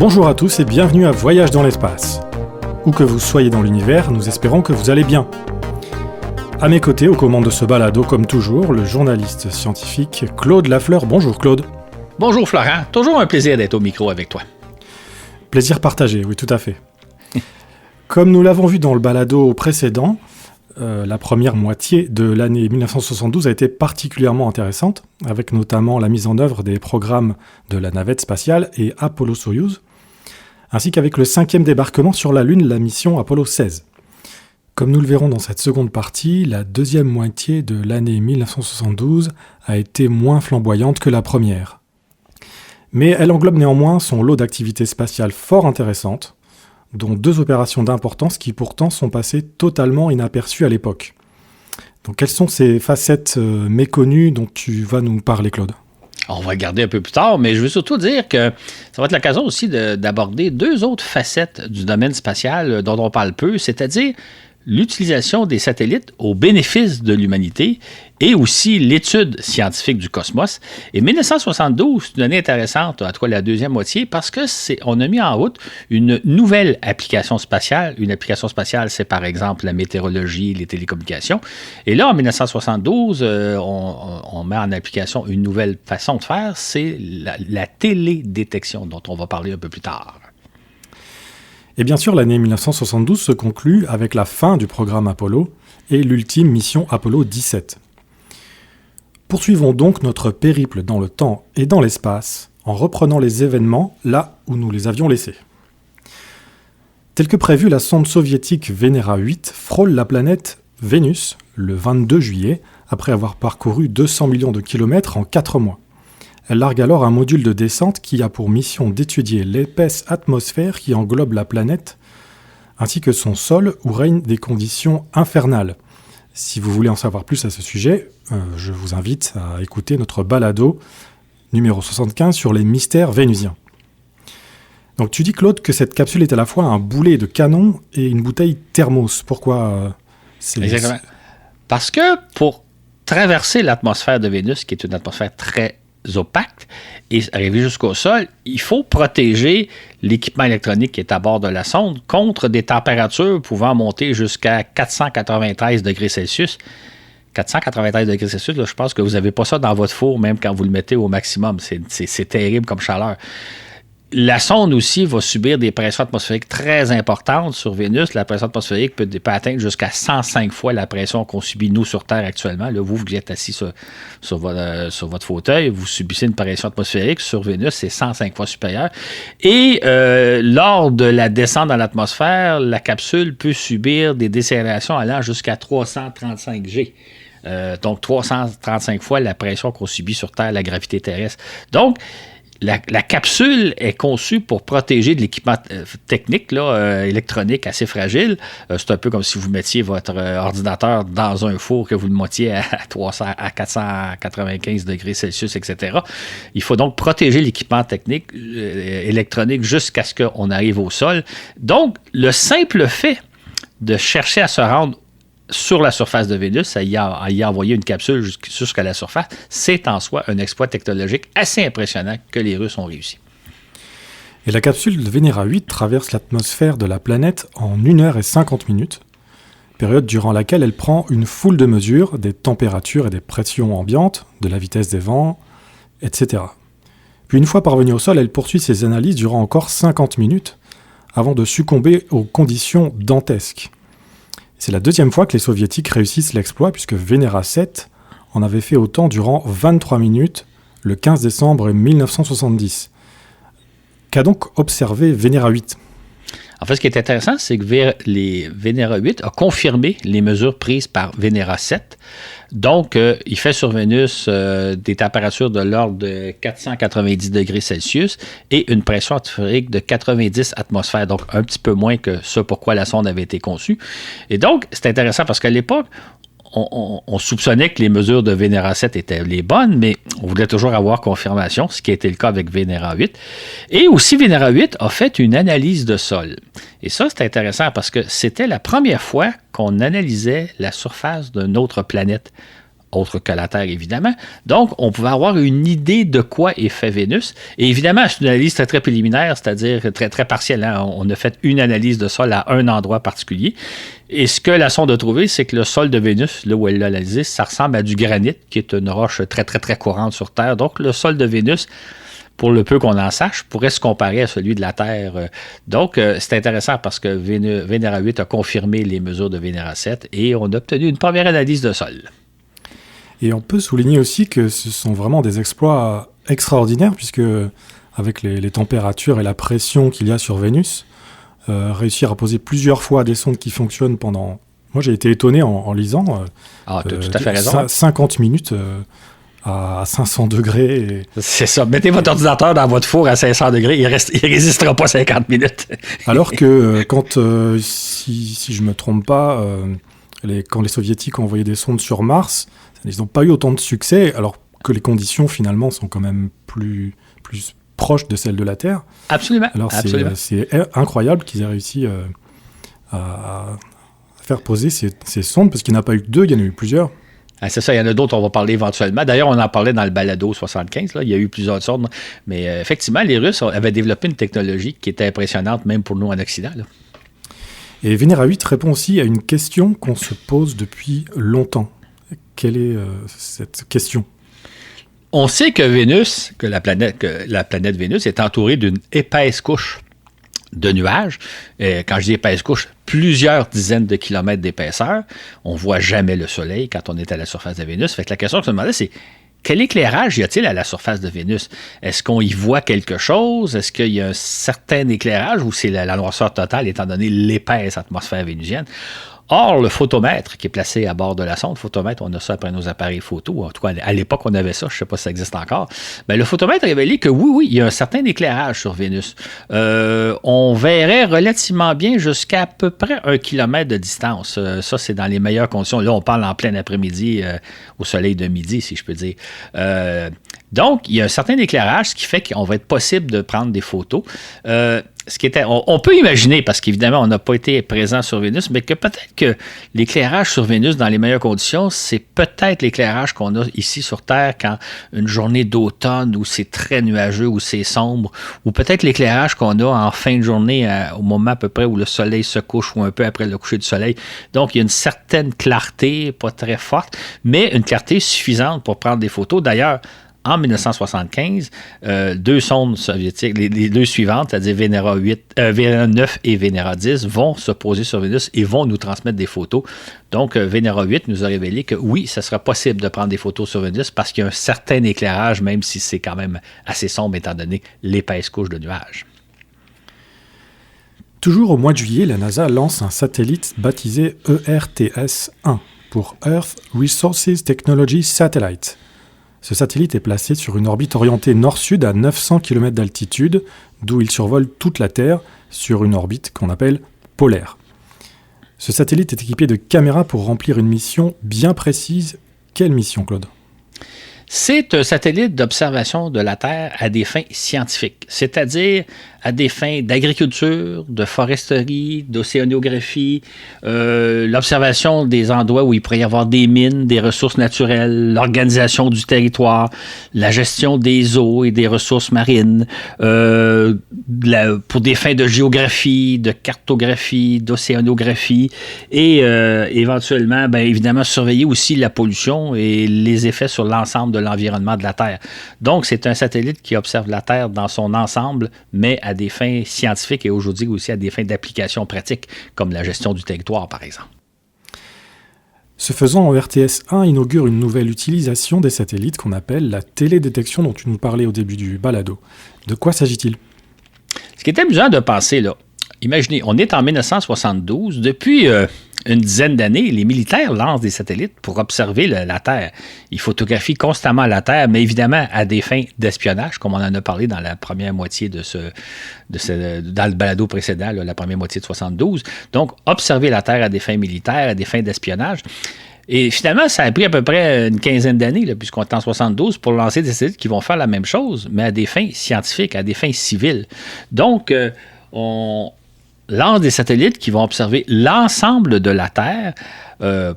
Bonjour à tous et bienvenue à Voyage dans l'espace. Où que vous soyez dans l'univers, nous espérons que vous allez bien. À mes côtés, aux commandes de ce balado, comme toujours, le journaliste scientifique Claude Lafleur. Bonjour Claude. Bonjour Florent, toujours un plaisir d'être au micro avec toi. Plaisir partagé, oui tout à fait. Comme nous l'avons vu dans le balado précédent, la première moitié de l'année 1972 a été particulièrement intéressante, avec notamment la mise en œuvre des programmes de la navette spatiale et Apollo-Soyouz, ainsi qu'avec le 5e débarquement sur la Lune, la mission Apollo 16. Comme nous le verrons dans cette seconde partie, la deuxième moitié de l'année 1972 a été moins flamboyante que la première. Mais elle englobe néanmoins son lot d'activités spatiales fort intéressantes, dont 2 opérations d'importance qui pourtant sont passées totalement inaperçues à l'époque. Donc quelles sont ces facettes méconnues dont tu vas nous parler, Claude ? On va le garder un peu plus tard, mais je veux surtout dire que ça va être l'occasion aussi d'aborder 2 autres facettes du domaine spatial dont on parle peu, c'est-à-dire l'utilisation des satellites au bénéfice de l'humanité et aussi l'étude scientifique du cosmos. Et 1972, c'est une année intéressante, en tout cas la deuxième moitié, parce que on a mis en route une nouvelle application spatiale. Une application spatiale, c'est par exemple la météorologie, les télécommunications. Et là, en 1972, on met en application une nouvelle façon de faire, c'est la télédétection, dont on va parler un peu plus tard. Et bien sûr, l'année 1972 se conclut avec la fin du programme Apollo et l'ultime mission Apollo 17. Poursuivons donc notre périple dans le temps et dans l'espace en reprenant les événements là où nous les avions laissés. Tel que prévu, la sonde soviétique Venera 8 frôle la planète Vénus le 22 juillet après avoir parcouru 200 millions de kilomètres en 4 mois. Elle largue alors un module de descente qui a pour mission d'étudier l'épaisse atmosphère qui englobe la planète, ainsi que son sol où règnent des conditions infernales. Si vous voulez en savoir plus à ce sujet, je vous invite à écouter notre balado numéro 75 sur les mystères vénusiens. Donc tu dis, Claude, que cette capsule est à la fois un boulet de canon et une bouteille thermos. Pourquoi Exactement. Parce que pour traverser l'atmosphère de Vénus, qui est une atmosphère très opaque, et arriver jusqu'au sol, il faut protéger l'équipement électronique qui est à bord de la sonde contre des températures pouvant monter jusqu'à 493 degrés Celsius. 493 degrés Celsius, là, je pense que vous n'avez pas ça dans votre four, même quand vous le mettez au maximum. C'est terrible comme chaleur. La sonde aussi va subir des pressions atmosphériques très importantes sur Vénus. La pression atmosphérique peut atteindre jusqu'à 105 fois la pression qu'on subit nous sur Terre actuellement. Là, vous êtes assis sur votre fauteuil, vous subissez une pression atmosphérique. Sur Vénus, c'est 105 fois supérieur. Et lors de la descente dans l'atmosphère, la capsule peut subir des décélérations allant jusqu'à 335 G. Donc 335 fois la pression qu'on subit sur Terre, la gravité terrestre. Donc, la capsule est conçue pour protéger de l'équipement technique, électronique assez fragile. C'est un peu comme si vous mettiez votre ordinateur dans un four, que vous le mettiez à 495 degrés Celsius, etc. Il faut donc protéger l'équipement technique électronique jusqu'à ce qu'on arrive au sol. Donc, le simple fait de chercher à se rendre sur la surface de Vénus, à y envoyer une capsule jusqu'à la surface, c'est en soi un exploit technologique assez impressionnant que les Russes ont réussi. Et la capsule de Venera 8 traverse l'atmosphère de la planète en 1h50, période durant laquelle elle prend une foule de mesures des températures et des pressions ambiantes, de la vitesse des vents, etc. Puis une fois parvenue au sol, elle poursuit ses analyses durant encore 50 minutes, avant de succomber aux conditions dantesques. C'est la deuxième fois que les Soviétiques réussissent l'exploit, puisque Venera 7 en avait fait autant durant 23 minutes le 15 décembre 1970. Qu'a donc observé Venera 8 ? En fait, ce qui est intéressant, c'est que Venera 8 a confirmé les mesures prises par Venera 7. Donc, il fait sur Vénus des températures de l'ordre de 490 degrés Celsius et une pression atmosphérique de 90 atmosphères, donc un petit peu moins que ce pourquoi la sonde avait été conçue. Et donc, c'est intéressant parce qu'à l'époque, on soupçonnait que les mesures de Venera 7 étaient les bonnes, mais on voulait toujours avoir confirmation, ce qui a été le cas avec Venera 8. Et aussi, Venera 8 a fait une analyse de sol. Et ça, c'est intéressant parce que c'était la première fois qu'on analysait la surface d'une autre planète autre que la Terre, évidemment. Donc, on pouvait avoir une idée de quoi est fait Vénus. Et évidemment, c'est une analyse très, très préliminaire, c'est-à-dire très, très partielle. Hein? On a fait une analyse de sol à un endroit particulier. Et ce que la sonde a trouvé, c'est que le sol de Vénus, là où elle l'a analysé, ça ressemble à du granit, qui est une roche très, très, très courante sur Terre. Donc, le sol de Vénus, pour le peu qu'on en sache, pourrait se comparer à celui de la Terre. Donc, c'est intéressant parce que Vénéra 8 a confirmé les mesures de Vénéra 7 et on a obtenu une première analyse de sol. Et on peut souligner aussi que ce sont vraiment des exploits extraordinaires, puisque avec les températures et la pression qu'il y a sur Vénus, réussir à poser plusieurs fois des sondes qui fonctionnent pendant... Moi, j'ai été étonné en lisant. Tu as tout à fait raison. 50 minutes à 500 degrés. C'est ça. Mettez votre ordinateur dans votre four à 500 degrés, il résistera pas 50 minutes. Alors que quand, si je me trompe pas, quand les Soviétiques ont envoyé des sondes sur Mars, ils n'ont pas eu autant de succès, alors que les conditions, finalement, sont quand même plus proches de celles de la Terre. Absolument. Alors, c'est incroyable qu'ils aient réussi à faire poser ces sondes, parce qu'il n'y en a pas eu que deux, il y en a eu plusieurs. Ah, c'est ça, il y en a d'autres, on va parler éventuellement. D'ailleurs, on en parlait dans le balado 75, là, il y a eu plusieurs sondes. Mais effectivement, les Russes avaient développé une technologie qui était impressionnante, même pour nous en Occident. Là. Et Vénéra 8 répond aussi à une question qu'on se pose depuis longtemps. Quelle est cette question? On sait que Vénus, que la planète Vénus est entourée d'une épaisse couche de nuages. Quand je dis épaisse couche, plusieurs dizaines de kilomètres d'épaisseur. On ne voit jamais le Soleil quand on est à la surface de Vénus. Fait que la question que je me demandais, c'est quel éclairage y a-t-il à la surface de Vénus? Est-ce qu'on y voit quelque chose? Est-ce qu'il y a un certain éclairage ou c'est la noirceur totale étant donné l'épaisse atmosphère vénusienne? Or, le photomètre qui est placé à bord de la sonde, photomètre, on a ça après nos appareils photo, en tout cas à l'époque on avait ça, je ne sais pas si ça existe encore, ben, le photomètre a révélé que oui, il y a un certain éclairage sur Vénus. On verrait relativement bien jusqu'à peu près 1 kilomètre de distance. Ça, c'est dans les meilleures conditions. Là, on parle en plein après-midi, au soleil de midi, si je peux dire. Donc, il y a un certain éclairage, ce qui fait qu'on va être possible de prendre des photos. On peut imaginer, parce qu'évidemment, on n'a pas été présent sur Vénus, mais que peut-être que l'éclairage sur Vénus, dans les meilleures conditions, c'est peut-être l'éclairage qu'on a ici sur Terre quand une journée d'automne où c'est très nuageux, où c'est sombre, ou peut-être l'éclairage qu'on a en fin de journée, au moment à peu près où le soleil se couche ou un peu après le coucher du soleil. Donc, il y a une certaine clarté, pas très forte, mais une clarté suffisante pour prendre des photos. D'ailleurs, en 1975, deux sondes soviétiques, les deux suivantes, c'est-à-dire Vénéra 9 et Vénéra 10, vont se poser sur Vénus et vont nous transmettre des photos. Donc, Vénéra 8 nous a révélé que oui, ce sera possible de prendre des photos sur Vénus parce qu'il y a un certain éclairage, même si c'est quand même assez sombre étant donné l'épaisse couche de nuages. Toujours au mois de juillet, la NASA lance un satellite baptisé ERTS-1 pour Earth Resources Technology Satellite. Ce satellite est placé sur une orbite orientée nord-sud à 900 km d'altitude, d'où il survole toute la Terre sur une orbite qu'on appelle polaire. Ce satellite est équipé de caméras pour remplir une mission bien précise. Quelle mission, Claude ? C'est un satellite d'observation de la Terre à des fins scientifiques, c'est-à-dire à des fins d'agriculture, de foresterie, d'océanographie, l'observation des endroits où il pourrait y avoir des mines, des ressources naturelles, l'organisation du territoire, la gestion des eaux et des ressources marines, pour des fins de géographie, de cartographie, d'océanographie et éventuellement, bien évidemment, surveiller aussi la pollution et les effets sur l'ensemble de l'environnement de la Terre. Donc, c'est un satellite qui observe la Terre dans son ensemble, mais à des fins scientifiques et aujourd'hui aussi à des fins d'application pratique, comme la gestion du territoire, par exemple. Ce faisant, ERTS-1 inaugure une nouvelle utilisation des satellites qu'on appelle la télédétection dont tu nous parlais au début du balado. De quoi s'agit-il? Ce qui est amusant de penser, là, imaginez, on est en 1972, depuis une dizaine d'années, les militaires lancent des satellites pour observer la Terre. Ils photographient constamment la Terre, mais évidemment à des fins d'espionnage, comme on en a parlé dans la première moitié dans le balado précédent, là, la première moitié de 72. Donc, observer la Terre à des fins militaires, à des fins d'espionnage. Et finalement, ça a pris à peu près une quinzaine d'années, là, puisqu'on est en 72, pour lancer des satellites qui vont faire la même chose, mais à des fins scientifiques, à des fins civiles. Donc, lance des satellites qui vont observer l'ensemble de la Terre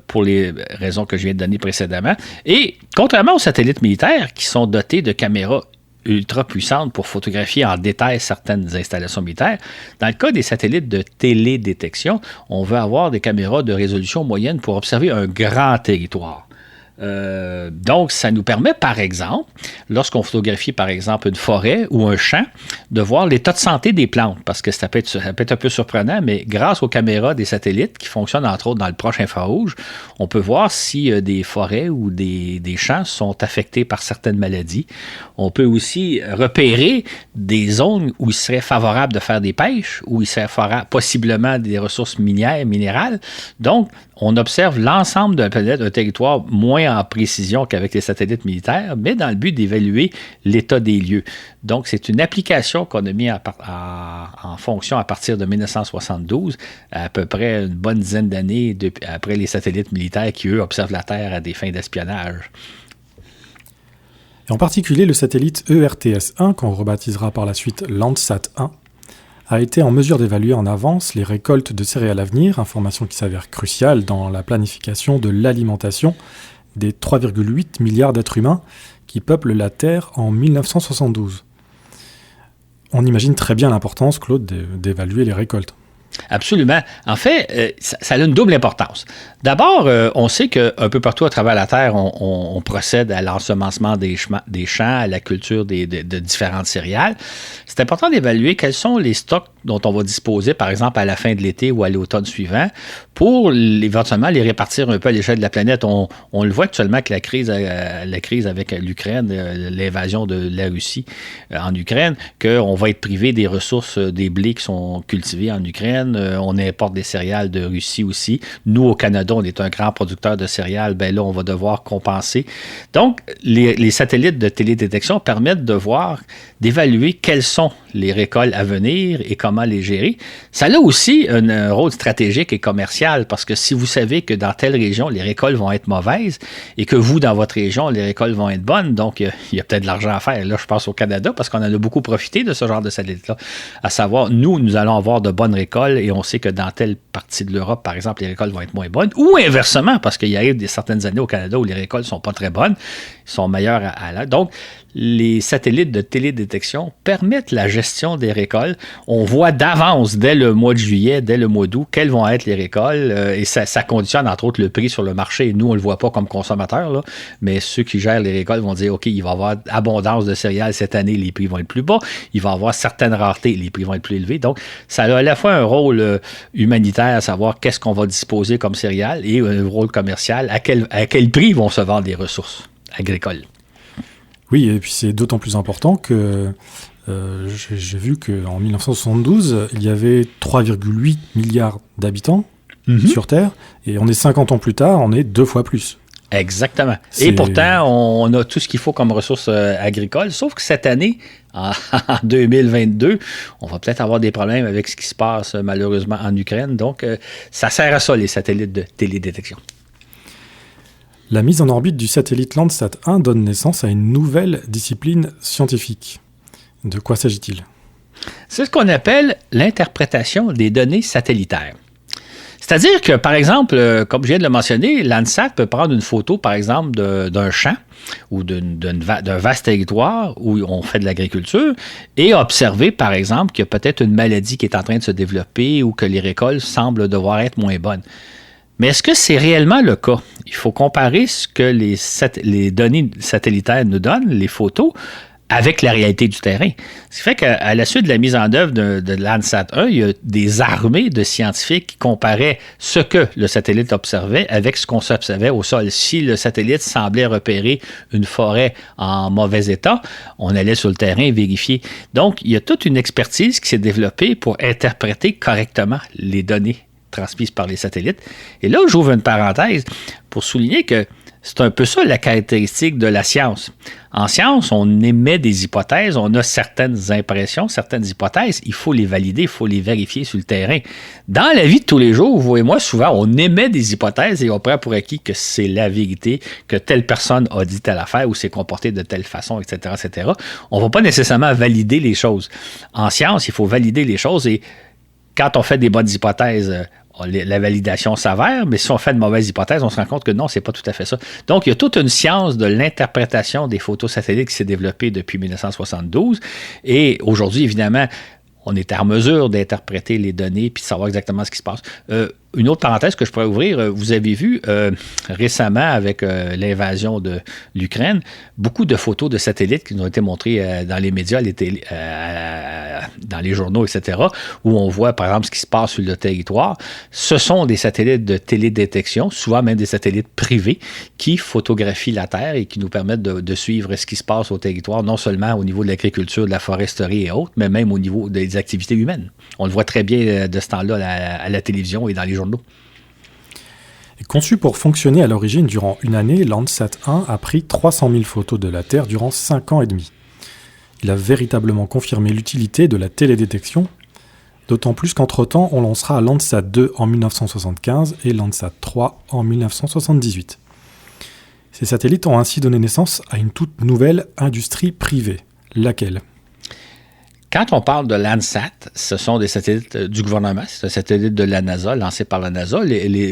pour les raisons que je viens de donner précédemment. Et contrairement aux satellites militaires qui sont dotés de caméras ultra puissantes pour photographier en détail certaines installations militaires, dans le cas des satellites de télédétection, on veut avoir des caméras de résolution moyenne pour observer un grand territoire. Donc, ça nous permet, par exemple, lorsqu'on photographie, par exemple, une forêt ou un champ, de voir l'état de santé des plantes, parce que ça peut être un peu surprenant, mais grâce aux caméras des satellites, qui fonctionnent entre autres dans le proche infrarouge, on peut voir si des forêts ou des champs sont affectés par certaines maladies. On peut aussi repérer des zones où il serait favorable de faire des pêches, où il serait possiblement des ressources minières, minérales. Donc, on observe l'ensemble de la planète, un territoire moins en précision qu'avec les satellites militaires, mais dans le but d'évaluer l'état des lieux. Donc, c'est une application qu'on a mis en fonction à partir de 1972, à peu près une bonne dizaine d'années après les satellites militaires qui, eux, observent la Terre à des fins d'espionnage. Et en particulier, le satellite ERTS-1, qu'on rebaptisera par la suite Landsat 1, a été en mesure d'évaluer en avance les récoltes de céréales à venir, information qui s'avère cruciale dans la planification de l'alimentation des 3,8 milliards d'êtres humains qui peuplent la Terre en 1972. On imagine très bien l'importance, Claude, d'évaluer les récoltes. Absolument. En fait, ça a une double importance. D'abord, on sait qu'un peu partout à travers la Terre, on procède à l'ensemencement des champs, à la culture de différentes céréales. C'est important d'évaluer quels sont les stocks dont on va disposer, par exemple, à la fin de l'été ou à l'automne suivant, pour éventuellement les répartir un peu à l'échelle de la planète. On le voit actuellement avec la crise avec l'Ukraine, l'invasion de la Russie en Ukraine, qu'on va être privé des ressources des blés qui sont cultivés en Ukraine. On importe des céréales de Russie aussi. Nous, au Canada, on est un grand producteur de céréales. Ben là, on va devoir compenser. Donc, les satellites de télédétection permettent d'évaluer quelles sont les récoltes à venir et comment les gérer. Ça a aussi un rôle stratégique et commercial parce que si vous savez que dans telle région, les récoltes vont être mauvaises et que vous, dans votre région, les récoltes vont être bonnes, donc il y a peut-être de l'argent à faire. Là, je pense au Canada parce qu'on en a beaucoup profité de ce genre de satellite-là. À savoir, nous allons avoir de bonnes récoltes et on sait que dans telle partie de l'Europe, par exemple, les récoltes vont être moins bonnes. Ou inversement, parce qu'il y a certaines années au Canada où les récoltes ne sont pas très bonnes, sont meilleures à l'heure. Donc, les satellites de télédétection permettent la gestion des récoltes. On voit d'avance, dès le mois de juillet, dès le mois d'août, quelles vont être les récoltes et ça conditionne entre autres le prix sur le marché. Nous, on ne le voit pas comme consommateurs, là, mais ceux qui gèrent les récoltes vont dire, OK, il va y avoir abondance de céréales cette année, les prix vont être plus bas. Il va y avoir certaines raretés, les prix vont être plus élevés. Donc, ça a à la fois un rôle humanitaire, à savoir qu'est-ce qu'on va disposer comme céréales et un rôle commercial, à quel prix vont se vendre les ressources agricoles. Oui, et puis c'est d'autant plus important que j'ai vu qu'en 1972, il y avait 3,8 milliards d'habitants sur Terre, et on est 50 ans plus tard, on est 2 fois plus. Exactement. Et pourtant, on a tout ce qu'il faut comme ressources agricoles, sauf que cette année, en 2022, on va peut-être avoir des problèmes avec ce qui se passe malheureusement en Ukraine. Donc, ça sert à ça, les satellites de télédétection. La mise en orbite du satellite Landsat 1 donne naissance à une nouvelle discipline scientifique. De quoi s'agit-il? C'est ce qu'on appelle l'interprétation des données satellitaires. C'est-à-dire que, par exemple, comme je viens de le mentionner, Landsat peut prendre une photo, par exemple, d'un champ ou d'un vaste territoire où on fait de l'agriculture et observer, par exemple, qu'il y a peut-être une maladie qui est en train de se développer ou que les récoltes semblent devoir être moins bonnes. Mais est-ce que c'est réellement le cas? Il faut comparer ce que les données satellitaires nous donnent, les photos, avec la réalité du terrain. Ce qui fait qu'à la suite de la mise en œuvre de Landsat 1, il y a des armées de scientifiques qui comparaient ce que le satellite observait avec ce qu'on s'observait au sol. Si le satellite semblait repérer une forêt en mauvais état, on allait sur le terrain vérifier. Donc, il y a toute une expertise qui s'est développée pour interpréter correctement les données transmises par les satellites. Et là, j'ouvre une parenthèse pour souligner que c'est un peu ça la caractéristique de la science. En science, on émet des hypothèses, on a certaines impressions, certaines hypothèses, il faut les valider, il faut les vérifier sur le terrain. Dans la vie de tous les jours, vous et moi, souvent, on émet des hypothèses et on prend pour acquis que c'est la vérité, que telle personne a dit telle affaire ou s'est comportée de telle façon, etc., etc. On ne va pas nécessairement valider les choses. En science, il faut valider les choses et quand on fait des bonnes hypothèses, la validation s'avère, mais si on fait de mauvaises hypothèses, on se rend compte que non, c'est pas tout à fait ça. Donc, il y a toute une science de l'interprétation des photos satellites qui s'est développée depuis 1972. Et aujourd'hui, évidemment, on est en mesure d'interpréter les données puis de savoir exactement ce qui se passe. Une autre parenthèse que je pourrais ouvrir, vous avez vu récemment avec l'invasion de l'Ukraine, beaucoup de photos de satellites qui nous ont été montrées dans les médias, dans les journaux, etc., où on voit par exemple ce qui se passe sur le territoire. Ce sont des satellites de télédétection, souvent même des satellites privés, qui photographient la Terre et qui nous permettent de suivre ce qui se passe au territoire, non seulement au niveau de l'agriculture, de la foresterie et autres, mais même au niveau des activités humaines. On le voit très bien de ce temps-là à la télévision et dans les journaux. Et conçu pour fonctionner à l'origine durant une année, Landsat 1 a pris 300 000 photos de la Terre durant 5 ans et demi. Il a véritablement confirmé l'utilité de la télédétection, d'autant plus qu'entre-temps, on lancera Landsat 2 en 1975 et Landsat 3 en 1978. Ces satellites ont ainsi donné naissance à une toute nouvelle industrie privée. Laquelle ? Quand on parle de Landsat, ce sont des satellites du gouvernement, c'est un satellite de la NASA, lancé par la NASA.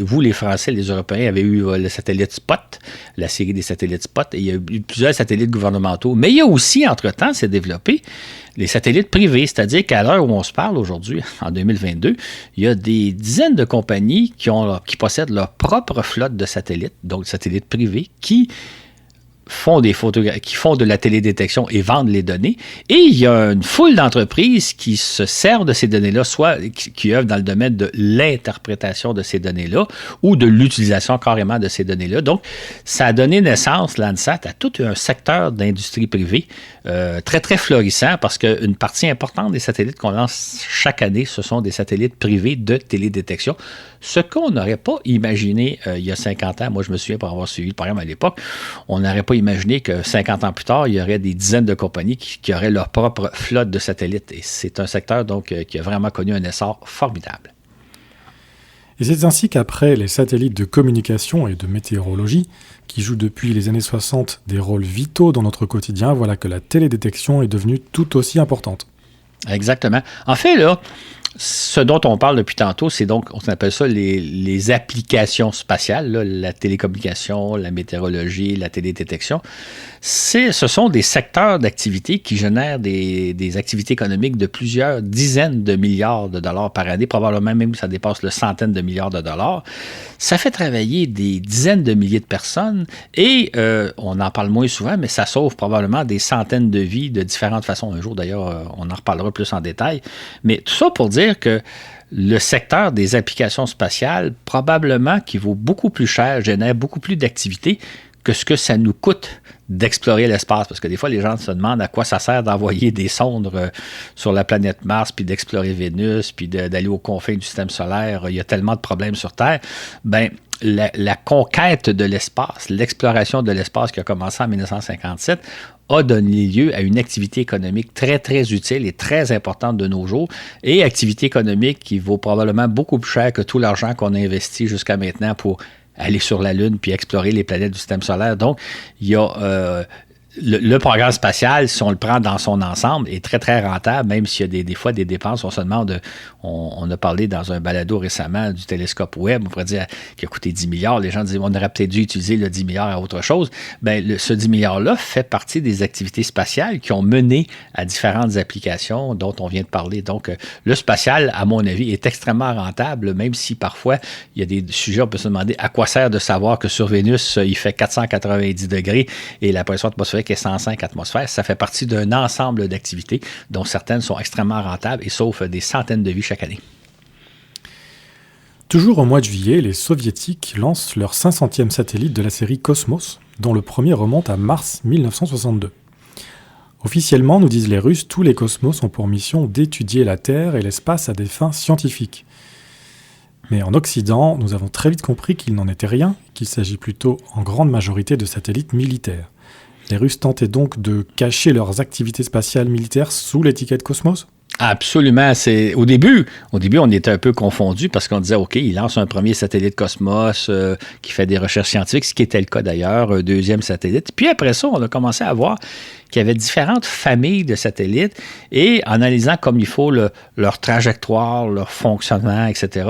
Vous, les Français, les Européens, avez eu le satellite Spot, la série des satellites Spot, et il y a eu plusieurs satellites gouvernementaux. Mais il y a aussi, entre-temps, s'est développé les satellites privés, c'est-à-dire qu'à l'heure où on se parle aujourd'hui, en 2022, il y a des dizaines de compagnies qui possèdent leur propre flotte de satellites, donc satellites privés, qui font de la télédétection et vendent les données. Et il y a une foule d'entreprises qui se servent de ces données-là, soit qui œuvrent dans le domaine de l'interprétation de ces données-là ou de l'utilisation carrément de ces données-là. Donc, ça a donné naissance, Landsat, à tout un secteur d'industrie privée très, très florissant parce qu'une partie importante des satellites qu'on lance chaque année, ce sont des satellites privés de télédétection. Ce qu'on n'aurait pas imaginé il y a 50 ans, moi je me souviens pour avoir suivi le programme à l'époque, on n'aurait pas imaginé que 50 ans plus tard, il y aurait des dizaines de compagnies qui auraient leur propre flotte de satellites. Et c'est un secteur donc qui a vraiment connu un essor formidable. Et c'est ainsi qu'après les satellites de communication et de météorologie, qui jouent depuis les années 60 des rôles vitaux dans notre quotidien, voilà que la télédétection est devenue tout aussi importante. Exactement. En fait, là, ce dont on parle depuis tantôt, c'est donc, on appelle ça les applications spatiales, là, la télécommunication, la météorologie, la télédétection. Ce sont des secteurs d'activité qui génèrent des activités économiques de plusieurs dizaines de milliards de dollars par année, probablement même ça dépasse le centaine de milliards de dollars. Ça fait travailler des dizaines de milliers de personnes et on en parle moins souvent, mais ça sauve probablement des centaines de vies de différentes façons. Un jour, d'ailleurs, on en reparlera plus en détail. Mais tout ça pour dire que le secteur des applications spatiales, probablement qui vaut beaucoup plus cher, génère beaucoup plus d'activités que ce que ça nous coûte d'explorer l'espace. Parce que des fois, les gens se demandent à quoi ça sert d'envoyer des sondes sur la planète Mars, puis d'explorer Vénus, puis d'aller aux confins du système solaire. Il y a tellement de problèmes sur Terre. Ben, la conquête de l'espace, l'exploration de l'espace qui a commencé en 1957, a donné lieu à une activité économique très, très utile et très importante de nos jours, et activité économique qui vaut probablement beaucoup plus cher que tout l'argent qu'on a investi jusqu'à maintenant pour aller sur la Lune puis explorer les planètes du système solaire. Donc, il y a le programme spatial, si on le prend dans son ensemble, est très, très rentable, même s'il y a des fois des dépenses. On se demande, on a parlé dans un balado récemment du télescope Webb, on pourrait dire qu'il a coûté 10 milliards. Les gens disent, on aurait peut-être dû utiliser le 10 milliards à autre chose. Bien, ce 10 milliards-là fait partie des activités spatiales qui ont mené à différentes applications dont on vient de parler. Donc, le spatial, à mon avis, est extrêmement rentable, même si parfois, il y a des sujets, on peut se demander à quoi sert de savoir que sur Vénus, il fait 490 degrés et la pression atmosphérique est 105 atmosphères. Ça fait partie d'un ensemble d'activités dont certaines sont extrêmement rentables et sauvent des centaines de vies chaque année. Toujours au mois de juillet, les Soviétiques lancent leur 500e satellite de la série Cosmos, dont le premier remonte à mars 1962. Officiellement, nous disent les Russes, tous les Cosmos ont pour mission d'étudier la Terre et l'espace à des fins scientifiques. Mais en Occident, nous avons très vite compris qu'il n'en était rien, qu'il s'agit plutôt en grande majorité de satellites militaires. Les Russes tentaient donc de cacher leurs activités spatiales militaires sous l'étiquette Cosmos ? Absolument. Au début, on était un peu confondus parce qu'on disait, OK, il lance un premier satellite Cosmos qui fait des recherches scientifiques, ce qui était le cas d'ailleurs, un deuxième satellite. Puis après ça, on a commencé à voir qu'il y avait différentes familles de satellites et en analysant comme il faut leur trajectoire, leur fonctionnement, etc.,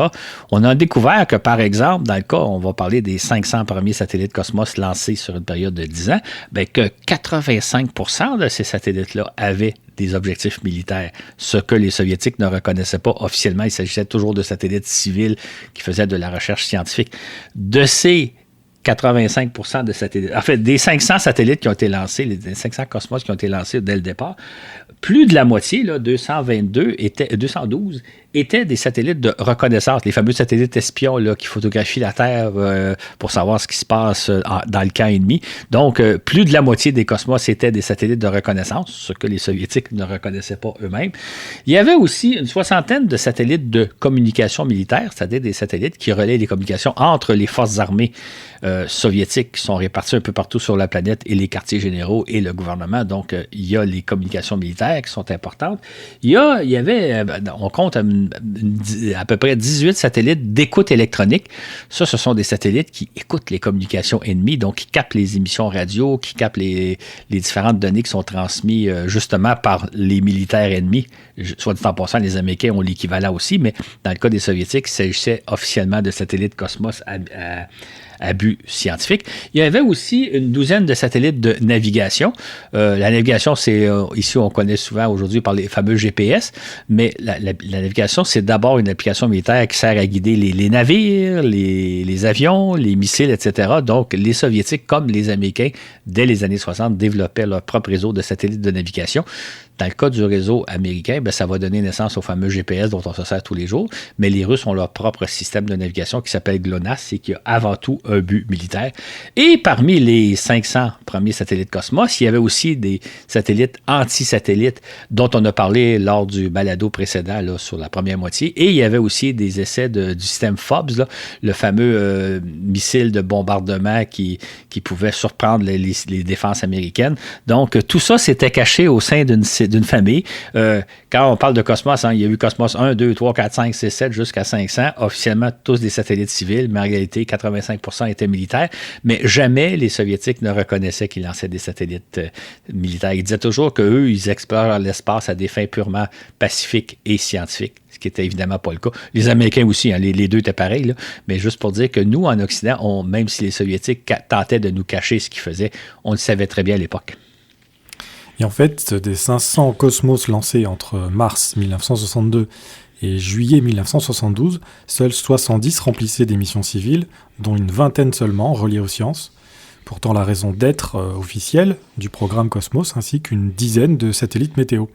on a découvert que, par exemple, dans le cas, on va parler des 500 premiers satellites Cosmos lancés sur une période de 10 ans, bien que 85% de ces satellites-là avaient des objectifs militaires, ce que les Soviétiques ne reconnaissaient pas officiellement. Il s'agissait toujours de satellites civils qui faisaient de la recherche scientifique. De ces 85% de satellites, en fait, des 500 satellites qui ont été lancés, les 500 Cosmos qui ont été lancés dès le départ, plus de la moitié, là, 212, étaient des satellites de reconnaissance, les fameux satellites espions là, qui photographient la Terre pour savoir ce qui se passe dans le camp ennemi. Donc, plus de la moitié des Cosmos étaient des satellites de reconnaissance, ce que les Soviétiques ne reconnaissaient pas eux-mêmes. Il y avait aussi une soixantaine de satellites de communication militaire, c'est-à-dire des satellites qui relaient les communications entre les forces armées soviétiques qui sont réparties un peu partout sur la planète et les quartiers généraux et le gouvernement. Donc, il y a les communications militaires qui sont importantes. Il y avait, on compte à peu près 18 satellites d'écoute électronique. Ça, ce sont des satellites qui écoutent les communications ennemies, donc qui captent les émissions radio, qui captent les différentes données qui sont transmises justement par les militaires ennemis. Soit dit en passant, les Américains ont l'équivalent aussi, mais dans le cas des Soviétiques, il s'agissait officiellement de satellites Cosmos à but scientifique. Il y avait aussi une douzaine de satellites de navigation. La navigation, c'est ici, on connaît souvent aujourd'hui par les fameux GPS, mais la navigation, c'est d'abord une application militaire qui sert à guider les navires, les avions, les missiles, etc. Donc, les Soviétiques, comme les Américains, dès les années 60, développaient leur propre réseau de satellites de navigation. Dans le cas du réseau américain, bien, ça va donner naissance au fameux GPS dont on se sert tous les jours, mais les Russes ont leur propre système de navigation qui s'appelle GLONASS et qui a avant tout un but militaire. Et parmi les 500 premiers satellites Cosmos, il y avait aussi des satellites anti-satellites dont on a parlé lors du balado précédent là, sur la première moitié. Et il y avait aussi des essais du système PHOBS, là, le fameux missile de bombardement qui pouvait surprendre les défenses américaines. Donc, tout ça s'était caché au sein d'une famille. Quand on parle de Cosmos, il y a eu Cosmos 1, 2, 3, 4, 5, 6, 7 jusqu'à 500. Officiellement, tous des satellites civils, mais en réalité, 85% étaient militaires. Mais jamais les Soviétiques ne reconnaissaient qu'ils lançaient des satellites militaires. Ils disaient toujours qu'eux, ils explorent l'espace à des fins purement pacifiques et scientifiques, ce qui n'était évidemment pas le cas. Les Américains aussi, les deux étaient pareils, là. Mais juste pour dire que nous, en Occident, même si les Soviétiques tentaient de nous cacher ce qu'ils faisaient, on le savait très bien à l'époque. Et en fait, des 500 Cosmos lancés entre mars 1962 et juillet 1972, seuls 70 remplissaient des missions civiles, dont une vingtaine seulement reliées aux sciences. Pourtant la raison d'être officielle du programme Cosmos, ainsi qu'une dizaine de satellites météo.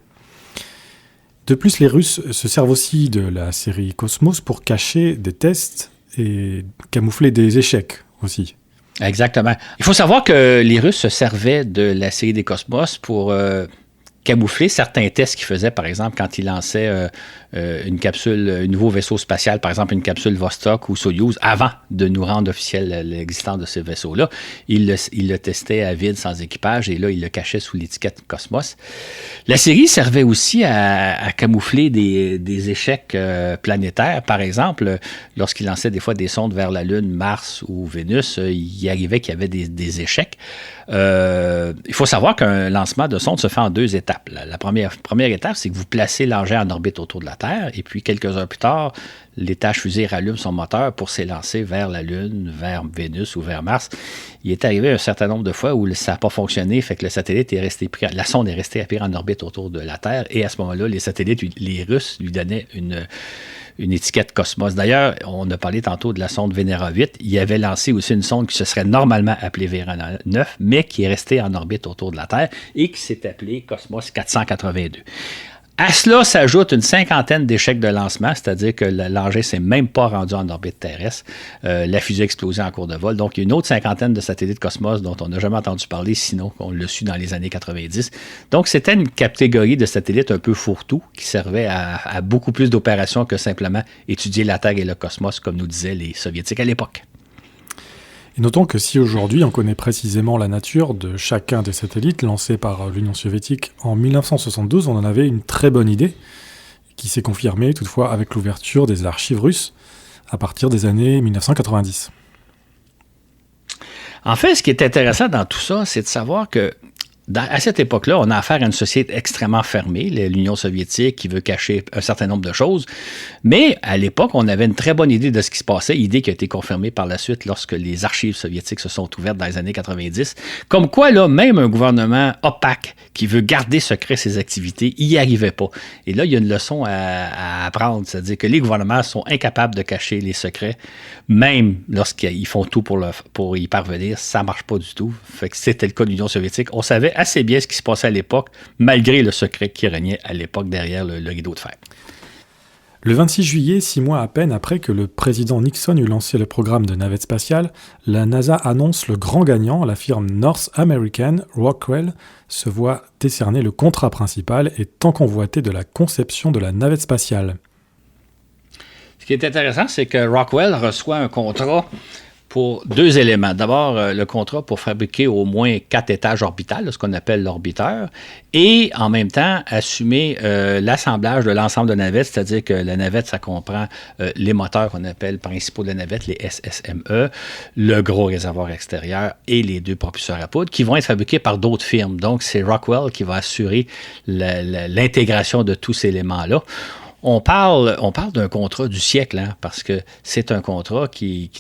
De plus, les Russes se servent aussi de la série Cosmos pour cacher des tests et camoufler des échecs aussi. Exactement. Il faut savoir que les Russes se servaient de la série des Cosmos pour camoufler certains tests qu'ils faisaient, par exemple, quand ils lançaient une capsule, un nouveau vaisseau spatial, par exemple une capsule Vostok ou Soyouz, avant de nous rendre officiel l'existence de ces vaisseaux-là. Ils le testaient à vide, sans équipage, et là, ils le cachaient sous l'étiquette Cosmos. La série servait aussi à camoufler des échecs planétaires. Par exemple, lorsqu'ils lançaient des fois des sondes vers la Lune, Mars ou Vénus, il arrivait qu'il y avait des échecs. Il faut savoir qu'un lancement de sonde se fait en 2 étapes. La première étape, c'est que vous placez l'engin en orbite autour de la Terre, et puis quelques heures plus tard, l'étage fusée rallume son moteur pour s'élancer vers la Lune, vers Vénus ou vers Mars. Il est arrivé un certain nombre de fois où ça n'a pas fonctionné, fait que le satellite est resté pris, la sonde est restée en orbite autour de la Terre, et à ce moment-là, les Russes lui donnaient une étiquette Cosmos. D'ailleurs, on a parlé tantôt de la sonde Venera 8. Il avait lancé aussi une sonde qui se serait normalement appelée Venera 9, mais qui est restée en orbite autour de la Terre et qui s'est appelée Cosmos 482. À cela s'ajoute une cinquantaine d'échecs de lancement, c'est-à-dire que l'engin ne s'est même pas rendu en orbite terrestre. La fusée a explosé en cours de vol. Donc, il y a une autre cinquantaine de satellites Cosmos dont on n'a jamais entendu parler, sinon qu'on l'a su dans les années 90. Donc, c'était une catégorie de satellites un peu fourre-tout qui servait à beaucoup plus d'opérations que simplement étudier la Terre et le cosmos, comme nous disaient les Soviétiques à l'époque. Et notons que si aujourd'hui on connaît précisément la nature de chacun des satellites lancés par l'Union soviétique en 1972, on en avait une très bonne idée, qui s'est confirmé toutefois avec l'ouverture des archives russes à partir des années 1990. En fait, ce qui est intéressant dans tout ça, c'est de savoir que à cette époque-là, on a affaire à une société extrêmement fermée, l'Union soviétique, qui veut cacher un certain nombre de choses. Mais à l'époque, on avait une très bonne idée de ce qui se passait, idée qui a été confirmée par la suite lorsque les archives soviétiques se sont ouvertes dans les années 90. Comme quoi, là, même un gouvernement opaque qui veut garder secret ses activités, il n'y arrivait pas. Et là, il y a une leçon à apprendre, c'est-à-dire que les gouvernements sont incapables de cacher les secrets, même lorsqu'ils font tout pour y parvenir. Ça ne marche pas du tout. Fait que c'était le cas de l'Union soviétique. On savait assez bien ce qui se passait à l'époque, malgré le secret qui régnait à l'époque derrière le rideau de fer. Le 26 juillet, 6 mois à peine après que le président Nixon eut lancé le programme de navette spatiale, la NASA annonce le grand gagnant, la firme North American Rockwell, se voit décerner le contrat principal et tant convoité de la conception de la navette spatiale. Ce qui est intéressant, c'est que Rockwell reçoit un contrat pour 2 éléments. D'abord, le contrat pour fabriquer au moins 4 étages orbitales, ce qu'on appelle l'orbiteur, et en même temps assumer l'assemblage de l'ensemble de la navette, c'est-à-dire que la navette, ça comprend les moteurs qu'on appelle principaux de la navette, les SSME, le gros réservoir extérieur et les 2 propulseurs à poudre qui vont être fabriqués par d'autres firmes. Donc, c'est Rockwell qui va assurer l'intégration de tous ces éléments-là. On parle d'un contrat du siècle, hein, parce que c'est un contrat qui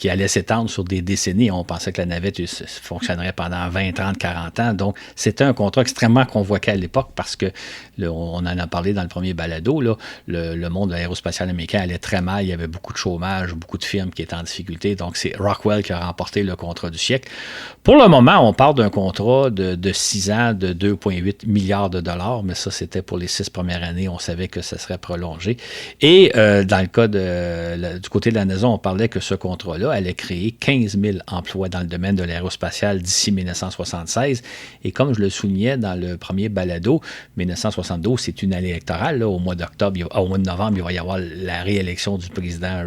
allait s'étendre sur des décennies. On pensait que la navette fonctionnerait pendant 20, 30, 40 ans. Donc, c'était un contrat extrêmement convoqué à l'époque parce que, on en a parlé dans le premier balado, là, le monde de l'aérospatial américain allait très mal. Il y avait beaucoup de chômage, beaucoup de firmes qui étaient en difficulté. Donc, c'est Rockwell qui a remporté le contrat du siècle. Pour le moment, on parle d'un contrat de 6 ans de 2,8 milliards de dollars, mais ça, c'était pour les 6 premières années. On savait que ça serait prolongé. Et dans le cas du côté de la NASA, on parlait que ce contrat-là allait créer 15 000 emplois dans le domaine de l'aérospatial d'ici 1976. Et comme je le soulignais dans le premier balado, 1972, c'est une année électorale. Là, au mois d'octobre, au mois de novembre, il va y avoir la réélection du président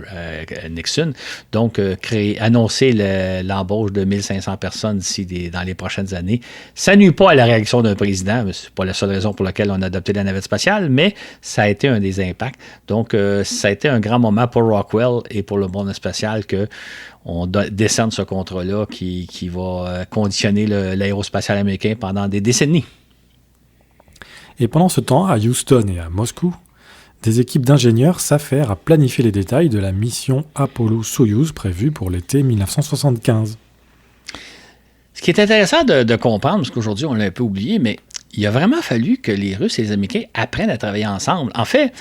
Nixon. Donc, annoncer l'embauche de 1500 personnes dans les prochaines années, ça nuit pas à la réélection d'un président. C'est pas la seule raison pour laquelle on a adopté la navette spatiale, mais ça a été un des impacts. Donc, ça a été un grand moment pour Rockwell et pour le monde spatial qu'on décerne ce contrat-là qui va conditionner l'aérospatial américain pendant des décennies. Et pendant ce temps, à Houston et à Moscou, des équipes d'ingénieurs s'affairent à planifier les détails de la mission Apollo-Soyouz prévue pour l'été 1975. Ce qui est intéressant de comprendre, parce qu'aujourd'hui on l'a un peu oublié, mais il a vraiment fallu que les Russes et les Américains apprennent à travailler ensemble. En fait,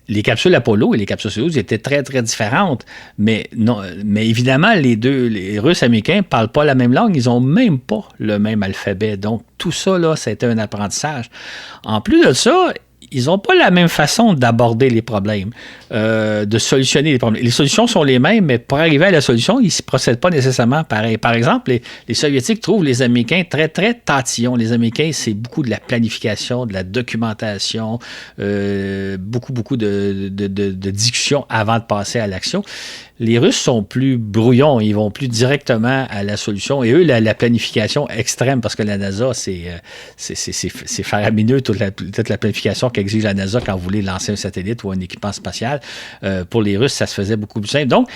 les capsules Apollo et les capsules Soyouz étaient très, très différentes. Mais évidemment, les Russes et les Américains ne parlent pas la même langue. Ils n'ont même pas le même alphabet. Donc, tout ça, là, ça a été un apprentissage. En plus de ça, ils n'ont pas la même façon d'aborder les problèmes, de solutionner les problèmes. Les solutions sont les mêmes, mais pour arriver à la solution, ils ne procèdent pas nécessairement pareil. Par exemple, les Soviétiques trouvent les Américains très, très tatillons. Les Américains, c'est beaucoup de la planification, de la documentation, beaucoup de discussions avant de passer à l'action. Les Russes sont plus brouillons, ils vont plus directement à la solution. Et eux, la planification extrême, parce que la NASA, c'est faramineux, toute la planification qu'exige la NASA quand vous voulez lancer un satellite ou un équipement spatial. Pour les Russes, ça se faisait beaucoup plus simple. Donc,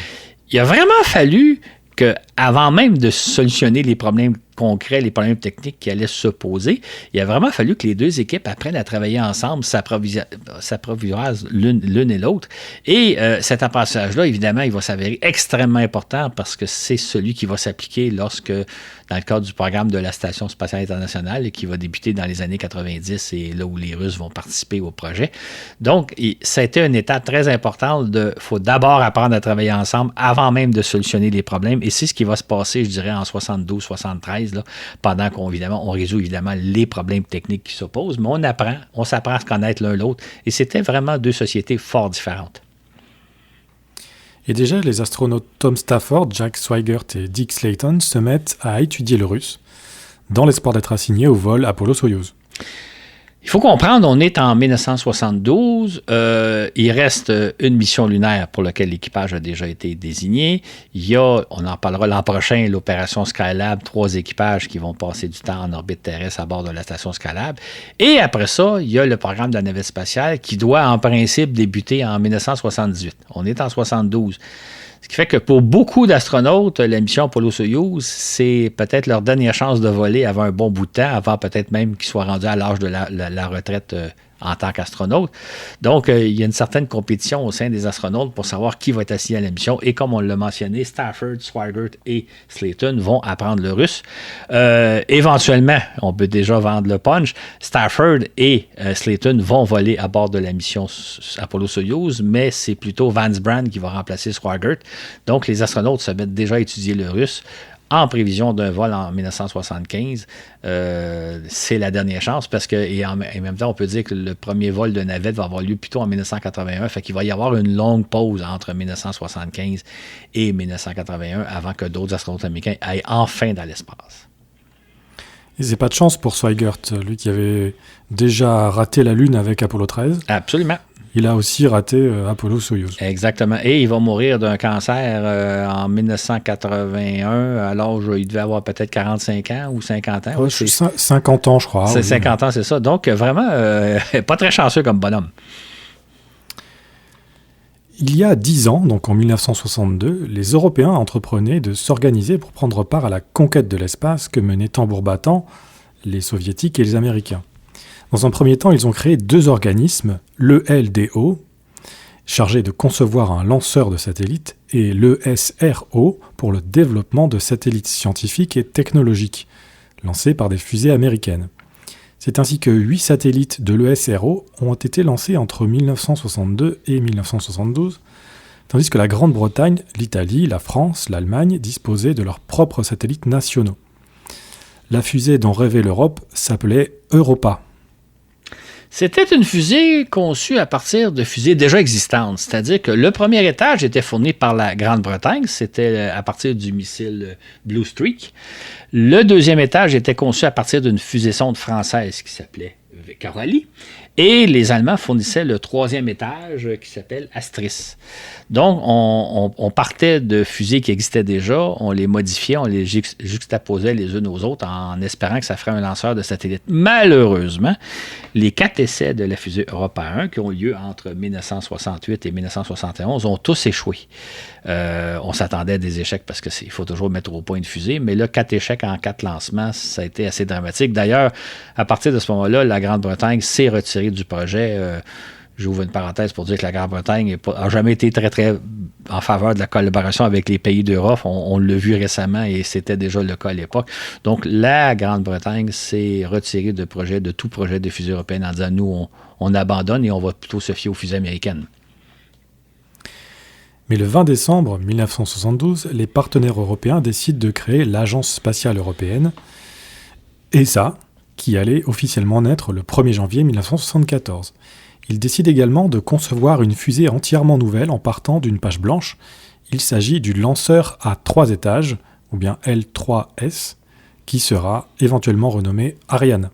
il a vraiment fallu qu'avant même de solutionner les problèmes concrets, les problèmes techniques qui allaient se poser, il a vraiment fallu que les 2 équipes apprennent à travailler ensemble, s'approvisaient l'une et l'autre. Et cet apprentissage-là, évidemment, il va s'avérer extrêmement important parce que c'est celui qui va s'appliquer lorsque, dans le cadre du programme de la Station spatiale internationale et qui va débuter dans les années 90 et là où les Russes vont participer au projet. Donc, ça a été une étape très importante faut d'abord apprendre à travailler ensemble avant même de solutionner les problèmes. Et c'est ce qui va se passer, je dirais, en 72-73, là, pendant qu'on résout évidemment les problèmes techniques qui s'opposent, mais on s'apprend à se connaître l'un l'autre. Et c'était vraiment 2 sociétés fort différentes. Et déjà, les astronautes Tom Stafford, Jack Swigert et Dick Slayton se mettent à étudier le russe, dans l'espoir d'être assignés au vol Apollo-Soyouz. Il faut comprendre, on est en 1972. Il reste une mission lunaire pour laquelle l'équipage a déjà été désigné. Il y a, on en parlera l'an prochain, l'opération Skylab, 3 équipages qui vont passer du temps en orbite terrestre à bord de la station Skylab. Et après ça, il y a le programme de la navette spatiale qui doit en principe débuter en 1978. On est en 72. Ce qui fait que pour beaucoup d'astronautes, la mission Apollo-Soyouz, c'est peut-être leur dernière chance de voler avant un bon bout de temps, avant peut-être même qu'ils soient rendus à l'âge de la retraite en tant qu'astronaute. Donc, il y a une certaine compétition au sein des astronautes pour savoir qui va être assigné à la mission. Et comme on l'a mentionné, Stafford, Swigert et Slayton vont apprendre le russe. Éventuellement, on peut déjà vendre le punch. Stafford et Slayton vont voler à bord de la mission Apollo-Soyouz, mais c'est plutôt Vance Brand qui va remplacer Swigert. Donc, les astronautes se mettent déjà à étudier le russe. En prévision d'un vol en 1975, c'est la dernière chance parce que, et en même temps, on peut dire que le premier vol de navette va avoir lieu plutôt en 1981. Fait qu'il va y avoir une longue pause entre 1975 et 1981 avant que d'autres astronautes américains aillent enfin dans l'espace. Et c'est pas de chance pour Swigert, lui qui avait déjà raté la Lune avec Apollo 13. Absolument. Il a aussi raté Apollo-Soyouz. Exactement. Et il va mourir d'un cancer en 1981. Alors, il devait avoir peut-être 45 ans ou 50 ans. 50 ans, je crois. C'est 50 ans, c'est ça. Donc, vraiment, pas très chanceux comme bonhomme. Il y a 10 ans, donc en 1962, les Européens entreprenaient de s'organiser pour prendre part à la conquête de l'espace que menaient tambour battant les Soviétiques et les Américains. Dans un premier temps, ils ont créé 2 organismes, l'ELDO, chargé de concevoir un lanceur de satellites, et l'ESRO, pour le développement de satellites scientifiques et technologiques, lancés par des fusées américaines. C'est ainsi que 8 satellites de l'ESRO ont été lancés entre 1962 et 1972, tandis que la Grande-Bretagne, l'Italie, la France, l'Allemagne disposaient de leurs propres satellites nationaux. La fusée dont rêvait l'Europe s'appelait Europa. C'était une fusée conçue à partir de fusées déjà existantes, c'est-à-dire que le premier étage était fourni par la Grande-Bretagne, c'était à partir du missile Blue Streak. Le deuxième étage était conçu à partir d'une fusée-sonde française qui s'appelait Coralie. Et les Allemands fournissaient le troisième étage qui s'appelle Astris. Donc, on partait de fusées qui existaient déjà, on les modifiait, on les juxtaposait les unes aux autres en espérant que ça ferait un lanceur de satellite. Malheureusement, les 4 essais de la fusée Europa 1 qui ont lieu entre 1968 et 1971 ont tous échoué. On s'attendait à des échecs parce qu'il faut toujours mettre au point une fusée, mais là, 4 échecs en 4 lancements, ça a été assez dramatique. D'ailleurs, à partir de ce moment-là, la Grande-Bretagne s'est retirée du projet. J'ouvre une parenthèse pour dire que la Grande-Bretagne n'a jamais été très, très en faveur de la collaboration avec les pays d'Europe. On l'a vu récemment et c'était déjà le cas à l'époque. Donc, la Grande-Bretagne s'est retirée de tout projet de fusée européenne en disant, nous, on abandonne et on va plutôt se fier aux fusées américaines. Mais le 20 décembre 1972, les partenaires européens décident de créer l'Agence spatiale européenne, ESA, qui allait officiellement naître le 1er janvier 1974. Ils décident également de concevoir une fusée entièrement nouvelle en partant d'une page blanche. Il s'agit du lanceur à 3 étages, ou bien L3S, qui sera éventuellement renommé Ariane.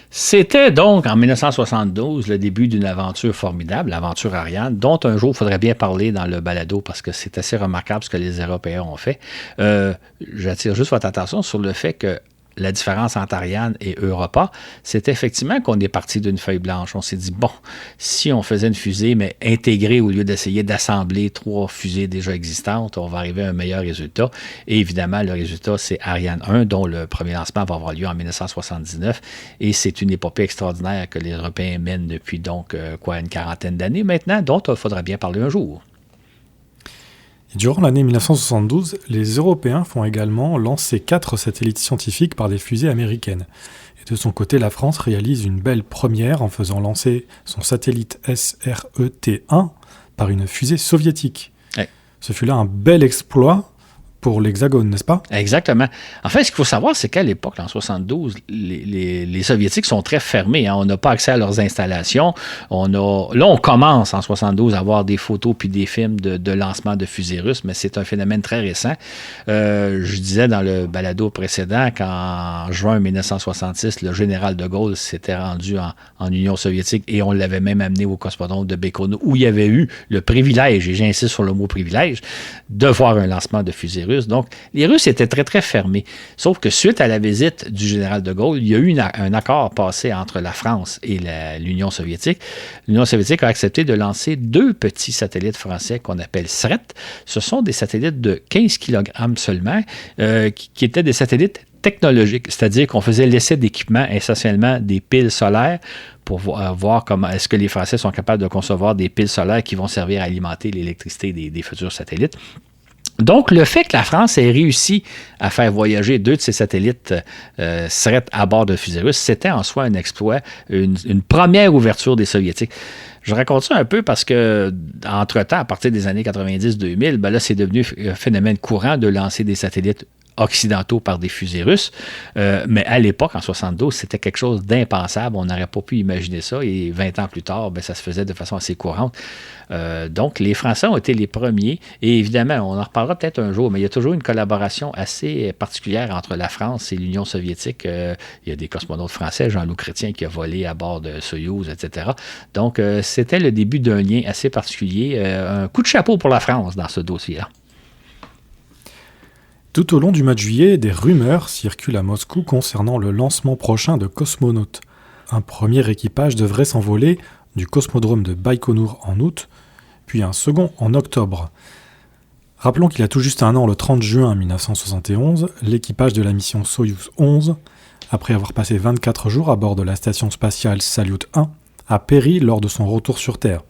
C'était donc en 1972 le début d'une aventure formidable, l'aventure Ariane, dont un jour il faudrait bien parler dans le balado parce que c'est assez remarquable ce que les Européens ont fait. J'attire juste votre attention sur le fait que la différence entre Ariane et Europa, c'est effectivement qu'on est parti d'une feuille blanche. On s'est dit, bon, si on faisait une fusée, mais intégrée au lieu d'essayer d'assembler 3 fusées déjà existantes, on va arriver à un meilleur résultat. Et évidemment, le résultat, c'est Ariane 1, dont le premier lancement va avoir lieu en 1979. Et c'est une épopée extraordinaire que les Européens mènent depuis donc, une quarantaine d'années maintenant, dont il faudra bien parler un jour. Et durant l'année 1972, les Européens font également lancer 4 satellites scientifiques par des fusées américaines. Et de son côté, la France réalise une belle première en faisant lancer son satellite SRET-1 par une fusée soviétique. Ouais. Ce fut là un bel exploit pour l'Hexagone, n'est-ce pas? Exactement. En fait, ce qu'il faut savoir, c'est qu'à l'époque, en 72, les Soviétiques sont très fermés. Hein. On n'a pas accès à leurs installations. Là, on commence en 72 à avoir des photos puis des films de lancement de fusées russes, mais c'est un phénomène très récent. Je disais dans le balado précédent qu'en juin 1966, le général de Gaulle s'était rendu en Union soviétique et on l'avait même amené au cosmodrome de Baïkonour, où il y avait eu le privilège, et j'insiste sur le mot privilège, de voir un lancement de fusées russes. Donc, les Russes étaient très, très fermés. Sauf que suite à la visite du général de Gaulle, il y a eu un accord passé entre la France et l'Union soviétique. L'Union soviétique a accepté de lancer 2 petits satellites français qu'on appelle SRET. Ce sont des satellites de 15 kg seulement, qui étaient des satellites technologiques, c'est-à-dire qu'on faisait l'essai d'équipements, essentiellement des piles solaires, pour voir comment est-ce que les Français sont capables de concevoir des piles solaires qui vont servir à alimenter l'électricité des futurs satellites. Donc, le fait que la France ait réussi à faire voyager 2 de ses satellites SRET à bord de fusées russes, c'était en soi un exploit, une première ouverture des Soviétiques. Je raconte ça un peu parce que, entre-temps, à partir des années 90-2000, ben là, c'est devenu un phénomène courant de lancer des satellites occidentaux par des fusées russes. Mais à l'époque, en 72, c'était quelque chose d'impensable. On n'aurait pas pu imaginer ça. Et 20 ans plus tard, ben, ça se faisait de façon assez courante. Donc, les Français ont été les premiers. Et évidemment, on en reparlera peut-être un jour, mais il y a toujours une collaboration assez particulière entre la France et l'Union soviétique. Il y a des cosmonautes français, Jean-Loup Chrétien qui a volé à bord de Soyouz, etc. Donc, c'était le début d'un lien assez particulier. Un coup de chapeau pour la France dans ce dossier-là. Tout au long du mois de juillet, des rumeurs circulent à Moscou concernant le lancement prochain de cosmonautes. Un premier équipage devrait s'envoler du cosmodrome de Baïkonour en août, puis un second en octobre. Rappelons qu'il y a tout juste un an, le 30 juin 1971, l'équipage de la mission Soyouz 11, après avoir passé 24 jours à bord de la station spatiale Salyut 1, a péri lors de son retour sur Terre.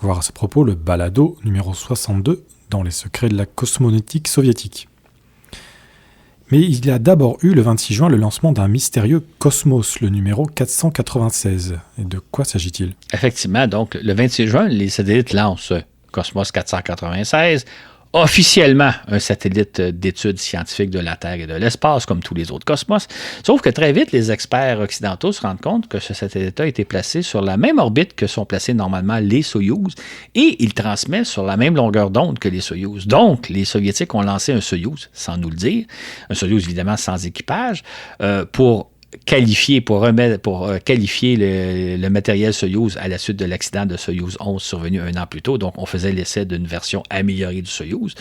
Voir à ce propos le balado numéro 62 dans les secrets de la cosmonautique soviétique. Mais il y a d'abord eu le 26 juin le lancement d'un mystérieux Cosmos, le numéro 496. Et de quoi s'agit-il? Effectivement, donc le 26 juin, les satellites lancent Cosmos 496, officiellement un satellite d'études scientifiques de la Terre et de l'espace, comme tous les autres cosmos. Sauf que très vite, les experts occidentaux se rendent compte que ce satellite a été placé sur la même orbite que sont placés normalement les Soyouz, et il transmet sur la même longueur d'onde que les Soyouz. Donc, les Soviétiques ont lancé un Soyouz, sans nous le dire, un Soyouz évidemment sans équipage, pour qualifier le matériel Soyouz à la suite de l'accident de Soyouz 11 survenu un an plus tôt. Donc, on faisait l'essai d'une version améliorée du Soyouz.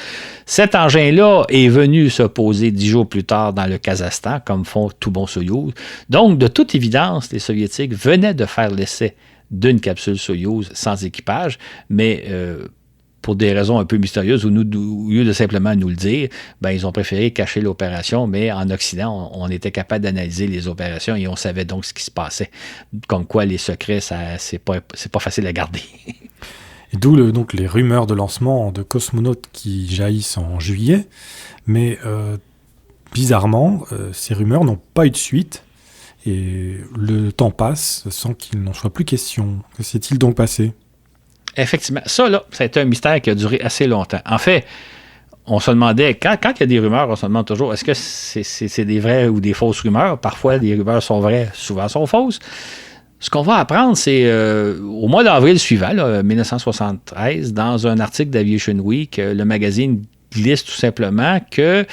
Cet engin-là est venu se poser 10 jours plus tard dans le Kazakhstan, comme font tout bon Soyouz. Donc, de toute évidence, les Soviétiques venaient de faire l'essai d'une capsule Soyouz sans équipage, mais pour des raisons un peu mystérieuses, au lieu de simplement nous le dire, ben, ils ont préféré cacher l'opération, mais en Occident, on était capable d'analyser les opérations et on savait donc ce qui se passait. Comme quoi, les secrets, c'est pas facile à garder. Et d'où donc les rumeurs de lancement de cosmonautes qui jaillissent en juillet, mais bizarrement, ces rumeurs n'ont pas eu de suite, et le temps passe sans qu'il n'en soit plus question. Que s'est-il donc passé? Effectivement, ça a été un mystère qui a duré assez longtemps. En fait, on se demandait, quand il y a des rumeurs, on se demande toujours, est-ce que c'est des vraies ou des fausses rumeurs? Parfois, les rumeurs sont vraies, souvent sont fausses. Ce qu'on va apprendre, c'est au mois d'avril suivant, 1973, dans un article d'Aviation Week, le magazine glisse tout simplement que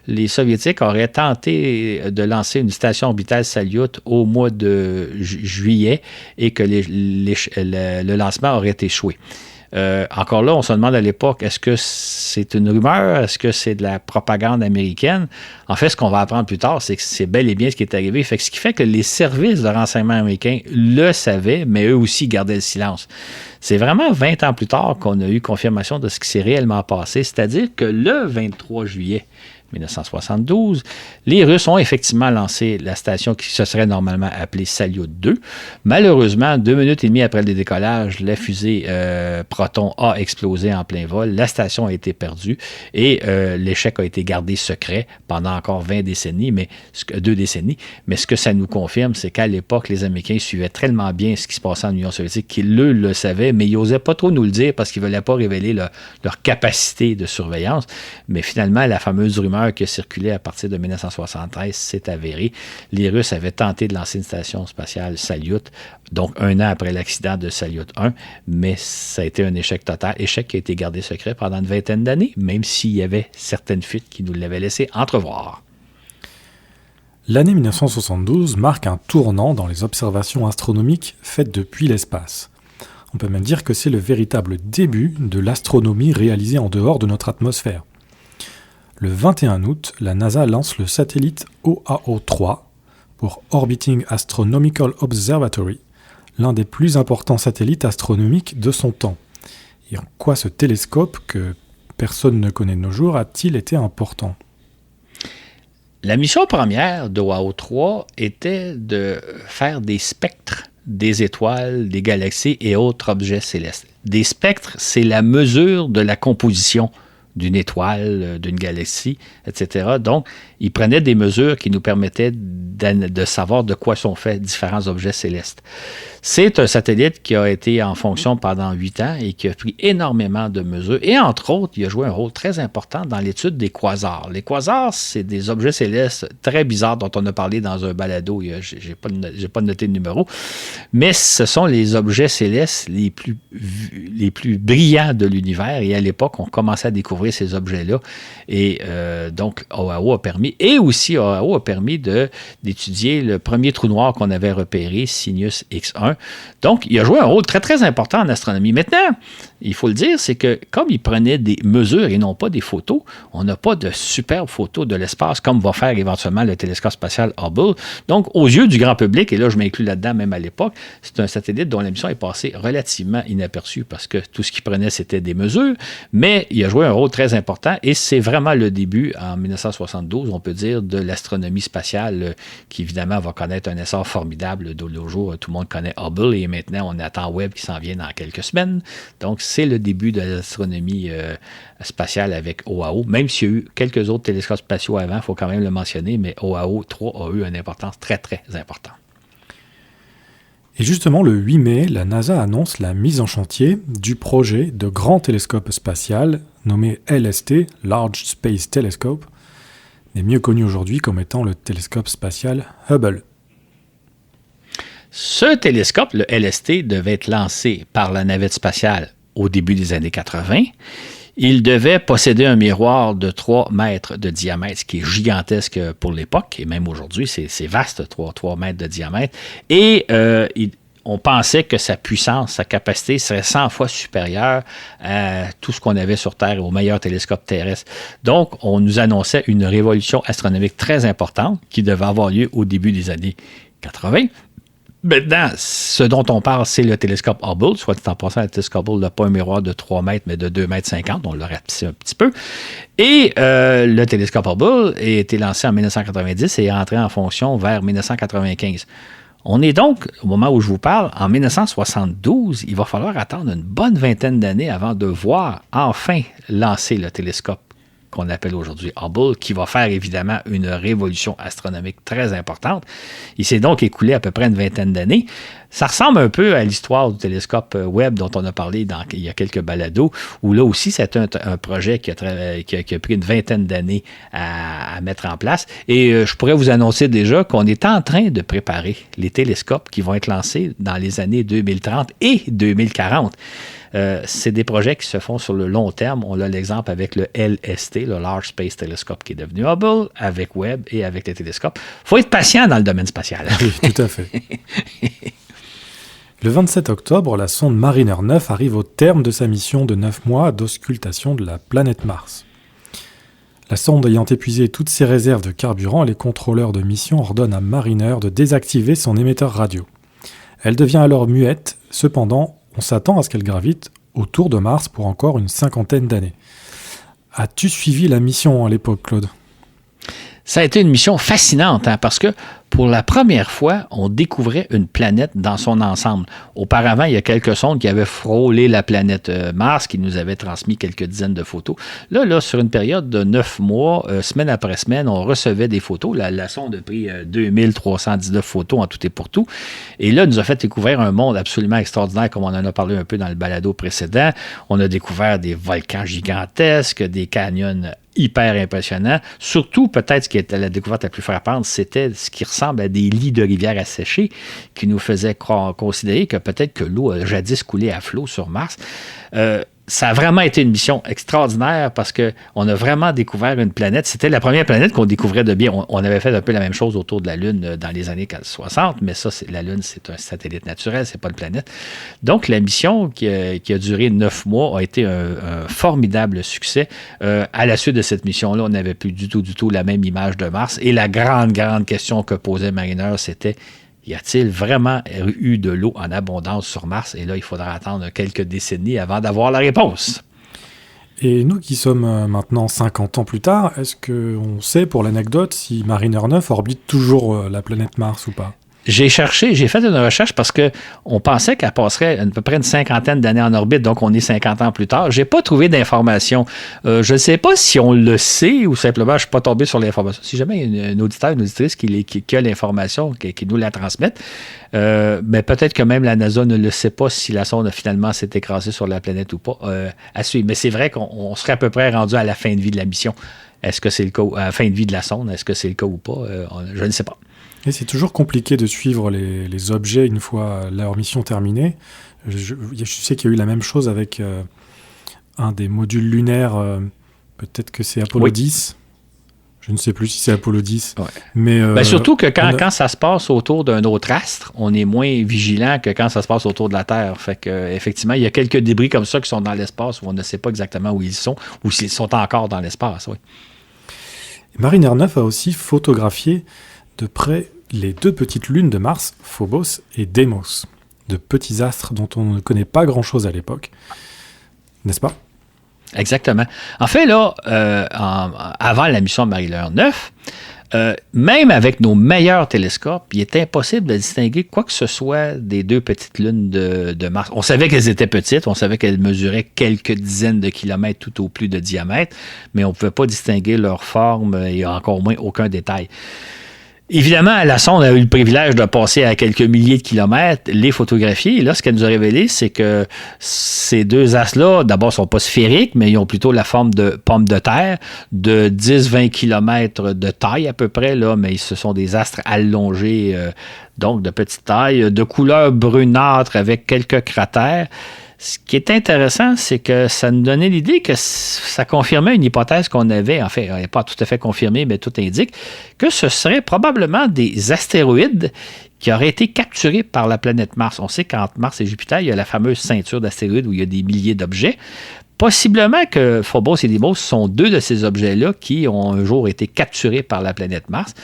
les Soviétiques auraient tenté de lancer une station orbitale Salyut au mois de juillet et que le lancement aurait échoué. Encore là, on se demande à l'époque, est-ce que c'est une rumeur? Est-ce que c'est de la propagande américaine? En fait, ce qu'on va apprendre plus tard, c'est que c'est bel et bien ce qui est arrivé. Ce qui fait que les services de renseignement américains le savaient, mais eux aussi gardaient le silence. C'est vraiment 20 ans plus tard qu'on a eu confirmation de ce qui s'est réellement passé, c'est-à-dire que le 23 juillet 1972, les Russes ont effectivement lancé la station qui se serait normalement appelée Salyut 2. Malheureusement, 2 minutes et demie après le décollage, la fusée Proton a explosé en plein vol. La station a été perdue et l'échec a été gardé secret pendant encore 2 décennies. Mais ce que ça nous confirme, c'est qu'à l'époque, les Américains suivaient tellement bien ce qui se passait en Union soviétique qu'ils le savaient, mais ils n'osaient pas trop nous le dire parce qu'ils ne voulaient pas révéler leur capacité de surveillance. Mais finalement, la fameuse rumeur qui circulait à partir de 1973 s'est avérée. Les Russes avaient tenté de lancer une station spatiale Salyut, donc 1 an après l'accident de Salyut 1, mais ça a été un échec total, échec qui a été gardé secret pendant une 20aine d'années, même s'il y avait certaines fuites qui nous l'avaient laissé entrevoir. L'année 1972 marque un tournant dans les observations astronomiques faites depuis l'espace. On peut même dire que c'est le véritable début de l'astronomie réalisée en dehors de notre atmosphère. Le 21 août, la NASA lance le satellite OAO-3 pour Orbiting Astronomical Observatory, l'un des plus importants satellites astronomiques de son temps. Et en quoi ce télescope, que personne ne connaît de nos jours, a-t-il été important ? La mission première d'OAO-3 était de faire des spectres des étoiles, des galaxies et autres objets célestes. Des spectres, c'est la mesure de la composition d'une étoile, d'une galaxie, etc. Donc, il prenait des mesures qui nous permettaient de savoir de quoi sont faits différents objets célestes. C'est un satellite qui a été en fonction pendant 8 ans et qui a pris énormément de mesures. Et entre autres, il a joué un rôle très important dans l'étude des quasars. Les quasars, c'est des objets célestes très bizarres dont on a parlé dans un balado. Je n'ai pas noté le numéro. Mais ce sont les objets célestes les plus brillants de l'univers. Et à l'époque, on commençait à découvrir ces objets-là. Et donc, OAO a permis, d'étudier le premier trou noir qu'on avait repéré, Cygnus X1. Donc, il a joué un rôle très, très important en astronomie. Maintenant, il faut le dire, c'est que comme il prenait des mesures et non pas des photos, on n'a pas de superbes photos de l'espace comme va faire éventuellement le télescope spatial Hubble. Donc, aux yeux du grand public, et là, je m'inclus là-dedans même à l'époque, c'est un satellite dont la mission est passée relativement inaperçue parce que tout ce qu'il prenait, c'était des mesures, mais il a joué un rôle très important et c'est vraiment le début, en 1972, on peut dire, de l'astronomie spatiale qui, évidemment, va connaître un essor formidable. De nos jours, tout le monde connaît Hubble et maintenant, on attend Webb qui s'en vient dans quelques semaines. Donc, c'est le début de l'astronomie spatiale avec OAO, même s'il y a eu quelques autres télescopes spatiaux avant, il faut quand même le mentionner, mais OAO 3 a eu une importance très, très importante. Et justement, le 8 mai, la NASA annonce la mise en chantier du projet de grand télescope spatial nommé LST, Large Space Telescope, mais mieux connu aujourd'hui comme étant le télescope spatial Hubble. Ce télescope, le LST, devait être lancé par la navette spatiale au début des années 80. Il devait posséder un miroir de 3 mètres de diamètre, ce qui est gigantesque pour l'époque, et même aujourd'hui, c'est vaste, 3 mètres de diamètre. Et on pensait que sa puissance, sa capacité serait 100 fois supérieure à tout ce qu'on avait sur Terre, au meilleur télescope terrestre. Donc, on nous annonçait une révolution astronomique très importante qui devait avoir lieu au début des années 80. Maintenant, ce dont on parle, c'est le télescope Hubble. Soit dit en passant, le télescope Hubble n'a pas un miroir de 3 mètres, mais de 2,50 mètres. On l'a rapetissé un petit peu. Et le télescope Hubble a été lancé en 1990 et est entré en fonction vers 1995. On est donc, au moment où je vous parle, en 1972. Il va falloir attendre une bonne 20aine d'années avant de voir enfin lancer le télescope qu'on appelle aujourd'hui Hubble, qui va faire évidemment une révolution astronomique très importante. Il s'est donc écoulé à peu près une 20aine d'années. Ça ressemble un peu à l'histoire du télescope Webb dont on a parlé il y a quelques balados, où là aussi, c'est un projet qui a pris une 20aine d'années à mettre en place. Et je pourrais vous annoncer déjà qu'on est en train de préparer les télescopes qui vont être lancés dans les années 2030 et 2040. C'est des projets qui se font sur le long terme. On a l'exemple avec le LST, le Large Space Telescope, qui est devenu Hubble, avec Webb et avec les télescopes. Il faut être patient dans le domaine spatial. Oui, tout à fait. Le 27 octobre, la sonde Mariner 9 arrive au terme de sa mission de 9 mois d'auscultation de la planète Mars. La sonde ayant épuisé toutes ses réserves de carburant, les contrôleurs de mission ordonnent à Mariner de désactiver son émetteur radio. Elle devient alors muette, cependant, on s'attend à ce qu'elle gravite autour de Mars pour encore une 50aine d'années. As-tu suivi la mission à l'époque, Claude ? Ça a été une mission fascinante, hein, parce que pour la première fois, on découvrait une planète dans son ensemble. Auparavant, il y a quelques sondes qui avaient frôlé la planète Mars, qui nous avaient transmis quelques dizaines de photos. Là, sur une période de 9 mois, semaine après semaine, on recevait des photos. La sonde a pris 2319 photos en tout et pour tout. Et là, nous a fait découvrir un monde absolument extraordinaire, comme on en a parlé un peu dans le balado précédent. On a découvert des volcans gigantesques, des canyons hyper impressionnant. Surtout, peut-être, ce qui était la découverte la plus frappante, c'était ce qui ressemble à des lits de rivières asséchées qui nous faisaient considérer que peut-être que l'eau a jadis coulé à flot sur Mars. Ça a vraiment été une mission extraordinaire parce qu'on a vraiment découvert une planète. C'était la première planète qu'on découvrait de bien. On avait fait un peu la même chose autour de la Lune dans les années 60, mais ça, la Lune, c'est un satellite naturel, c'est pas une planète. Donc, la mission qui a duré 9 mois a été un formidable succès. À la suite de cette mission-là, on n'avait plus du tout la même image de Mars. Et la grande question que posait Mariner, c'était: y a-t-il vraiment eu de l'eau en abondance sur Mars? Et là, il faudra attendre quelques décennies avant d'avoir la réponse. Et nous qui sommes maintenant 50 ans plus tard, est-ce qu'on sait, pour l'anecdote, si Mariner 9 orbite toujours la planète Mars ou pas? J'ai fait une recherche parce qu'on pensait qu'elle passerait à peu près une cinquantaine d'années en orbite, donc on est 50 ans plus tard. Je n'ai pas trouvé d'informations. Je ne sais pas si on le sait ou simplement je ne suis pas tombé sur l'information. Si jamais il y a un auditeur, une auditrice qui a l'information, qui nous la transmette, mais peut-être que même la NASA ne le sait pas si la sonde finalement s'est écrasée sur la planète ou pas. À suivre. Mais c'est vrai qu'on serait à peu près rendu à la fin de vie de la mission. Est-ce que c'est le cas, à la fin de vie de la sonde, est-ce que c'est le cas ou pas? Je ne sais pas. Et c'est toujours compliqué de suivre les objets une fois leur mission terminée. Je sais qu'il y a eu la même chose avec un des modules lunaires, peut-être que c'est Apollo 10. Je ne sais plus si c'est Apollo 10. Ouais. Mais, surtout que quand ça se passe autour d'un autre astre, on est moins vigilant que quand ça se passe autour de la Terre. Fait que, effectivement, il y a quelques débris comme ça qui sont dans l'espace où on ne sait pas exactement où ils sont ou s'ils sont encore dans l'espace. Oui. Mariner 9 a aussi photographié de près les 2 petites lunes de Mars, Phobos et Deimos, de petits astres dont on ne connaît pas grand-chose à l'époque. N'est-ce pas? Exactement. En fait, là, avant la mission Mariner 9, même avec nos meilleurs télescopes, il est impossible de distinguer quoi que ce soit des 2 petites lunes de Mars. On savait qu'elles étaient petites, on savait qu'elles mesuraient quelques dizaines de kilomètres tout au plus de diamètre, mais on ne pouvait pas distinguer leur forme et encore moins aucun détail. Évidemment, la sonde a eu le privilège de passer à quelques milliers de kilomètres, les photographier. Et là, ce qu'elle nous a révélé, c'est que ces 2 astres-là, d'abord, ne sont pas sphériques, mais ils ont plutôt la forme de pommes de terre, de 10-20 kilomètres de taille à peu près, là, mais ce sont des astres allongés, donc de petite taille, de couleur brunâtre avec quelques cratères. Ce qui est intéressant, c'est que ça nous donnait l'idée que ça confirmait une hypothèse qu'on avait, en fait, elle n'est pas tout à fait confirmée, mais tout indique, que ce serait probablement des astéroïdes qui auraient été capturés par la planète Mars. On sait qu'entre Mars et Jupiter, il y a la fameuse ceinture d'astéroïdes où il y a des milliers d'objets. Possiblement que Phobos et Deimos sont 2 de ces objets-là qui ont un jour été capturés par la planète Mars.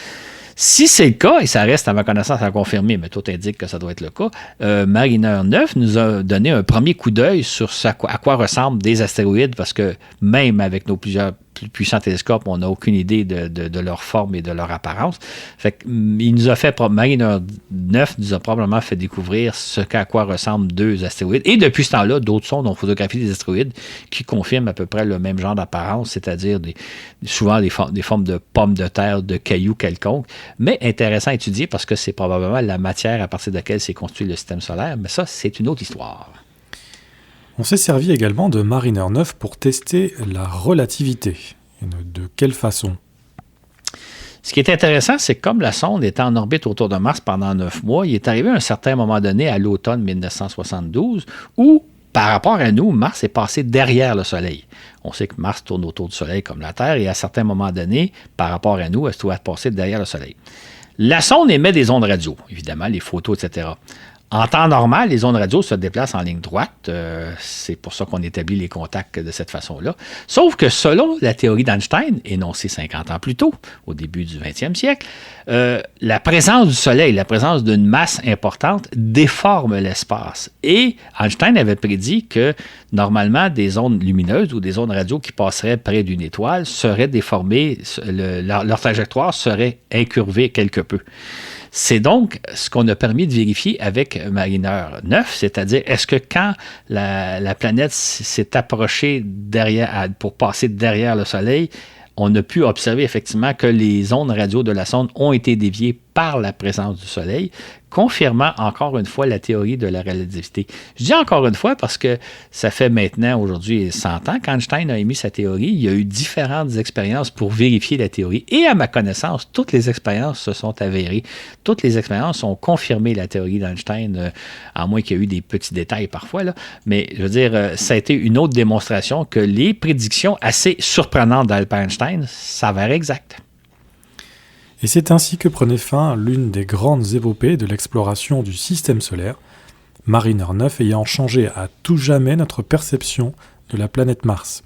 Si c'est le cas, et ça reste à ma connaissance à confirmer, mais tout indique que ça doit être le cas, Mariner 9 nous a donné un premier coup d'œil sur à quoi ressemblent des astéroïdes, parce que même avec nos plusieurs plus puissants télescopes, on n'a aucune idée de leur forme et de leur apparence. Fait que, Mariner 9 nous a probablement fait découvrir à quoi ressemblent 2 astéroïdes. Et depuis ce temps-là, d'autres sondes ont photographié des astéroïdes qui confirment à peu près le même genre d'apparence, c'est-à-dire souvent des formes de pommes de terre, de cailloux quelconques, mais intéressant à étudier parce que c'est probablement la matière à partir de laquelle s'est construit le système solaire. Mais ça, c'est une autre histoire. On s'est servi également de Mariner 9 pour tester la relativité. Et de quelle façon? Ce qui est intéressant, c'est que comme la sonde était en orbite autour de Mars pendant 9 mois, il est arrivé à un certain moment donné, à l'automne 1972, où, par rapport à nous, Mars est passé derrière le Soleil. On sait que Mars tourne autour du Soleil comme la Terre, et à certains moments donnés, par rapport à nous, elle doit passer derrière le Soleil. La sonde émet des ondes radio, évidemment, les photos, etc. En temps normal, les ondes radio se déplacent en ligne droite. C'est pour ça qu'on établit les contacts de cette façon-là. Sauf que selon la théorie d'Einstein, énoncée 50 ans plus tôt, au début du 20e siècle, la présence du Soleil, la présence d'une masse importante déforme l'espace. Et Einstein avait prédit que normalement, des ondes lumineuses ou des ondes radio qui passeraient près d'une étoile seraient déformées, leur trajectoire serait incurvée quelque peu. C'est donc ce qu'on a permis de vérifier avec Mariner 9, c'est-à-dire est-ce que quand la planète s'est approchée pour passer derrière le Soleil, on a pu observer effectivement que les ondes radio de la sonde ont été déviées par la présence du Soleil, confirmant encore une fois la théorie de la relativité. Je dis encore une fois parce que ça fait maintenant, aujourd'hui, 100 ans qu'Einstein a émis sa théorie. Il y a eu différentes expériences pour vérifier la théorie. Et à ma connaissance, toutes les expériences se sont avérées. Toutes les expériences ont confirmé la théorie d'Einstein, à moins qu'il y ait eu des petits détails parfois. Là. Mais je veux dire, ça a été une autre démonstration que les prédictions assez surprenantes d'Albert Einstein s'avèrent exactes. Et c'est ainsi que prenait fin l'une des grandes épopées de l'exploration du système solaire, Mariner 9 ayant changé à tout jamais notre perception de la planète Mars.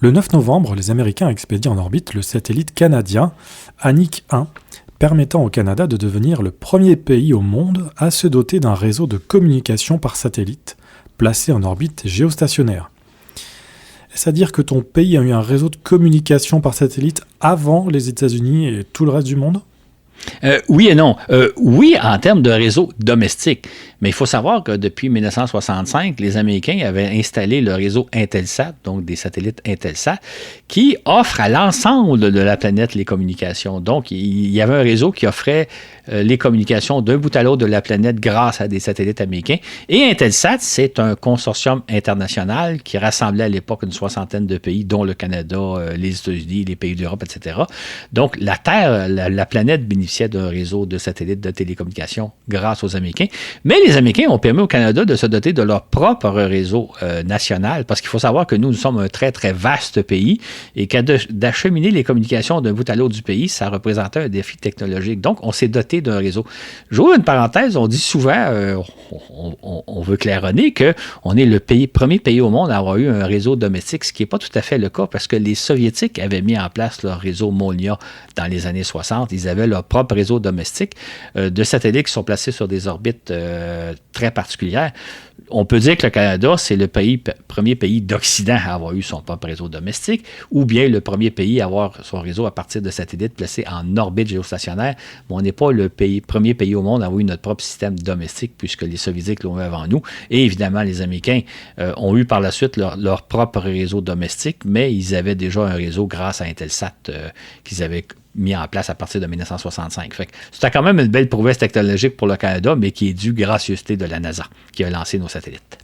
Le 9 novembre, les Américains expédient en orbite le satellite canadien Anik 1, permettant au Canada de devenir le premier pays au monde à se doter d'un réseau de communication par satellite placé en orbite géostationnaire. Est-ce à dire que ton pays a eu un réseau de communication par satellite avant les États-Unis et tout le reste du monde? Oui et non. Oui, en termes de réseau domestique. Mais il faut savoir que depuis 1965, les Américains avaient installé le réseau Intelsat, donc des satellites Intelsat, qui offrent à l'ensemble de la planète les communications. Donc, il y avait un réseau qui offrait les communications d'un bout à l'autre de la planète grâce à des satellites américains. Et Intelsat, c'est un consortium international qui rassemblait à l'époque une soixantaine de pays, dont le Canada, les États-Unis, les pays d'Europe, etc. Donc, la Terre, la planète bénéficiait d'un réseau de satellites de télécommunications grâce aux Américains. Mais les Américains ont permis au Canada de se doter de leur propre réseau national, parce qu'il faut savoir que nous sommes un très, très vaste pays et d'acheminer les communications d'un bout à l'autre du pays, ça représentait un défi technologique. Donc, on s'est doté d'un réseau. J'ouvre une parenthèse, on dit souvent, on veut claironner qu'on est le premier pays au monde à avoir eu un réseau domestique, ce qui n'est pas tout à fait le cas, parce que les Soviétiques avaient mis en place leur réseau Molnia dans les années 60. Ils avaient leur propre réseau domestique de satellites qui sont placés sur des orbites très particulières. On peut dire que le Canada, c'est le premier pays d'Occident à avoir eu son propre réseau domestique, ou bien le premier pays à avoir son réseau à partir de satellites placés en orbite géostationnaire. Mais on n'est pas le premier pays au monde à avoir eu notre propre système domestique, puisque les Soviétiques l'ont eu avant nous. Et évidemment, les Américains ont eu par la suite leur propre réseau domestique, mais ils avaient déjà un réseau grâce à Intelsat qu'ils avaient mis en place à partir de 1965. Fait que c'était quand même une belle prouesse technologique pour le Canada, mais qui est due gracieuseté de la NASA, qui a lancé nos satellites.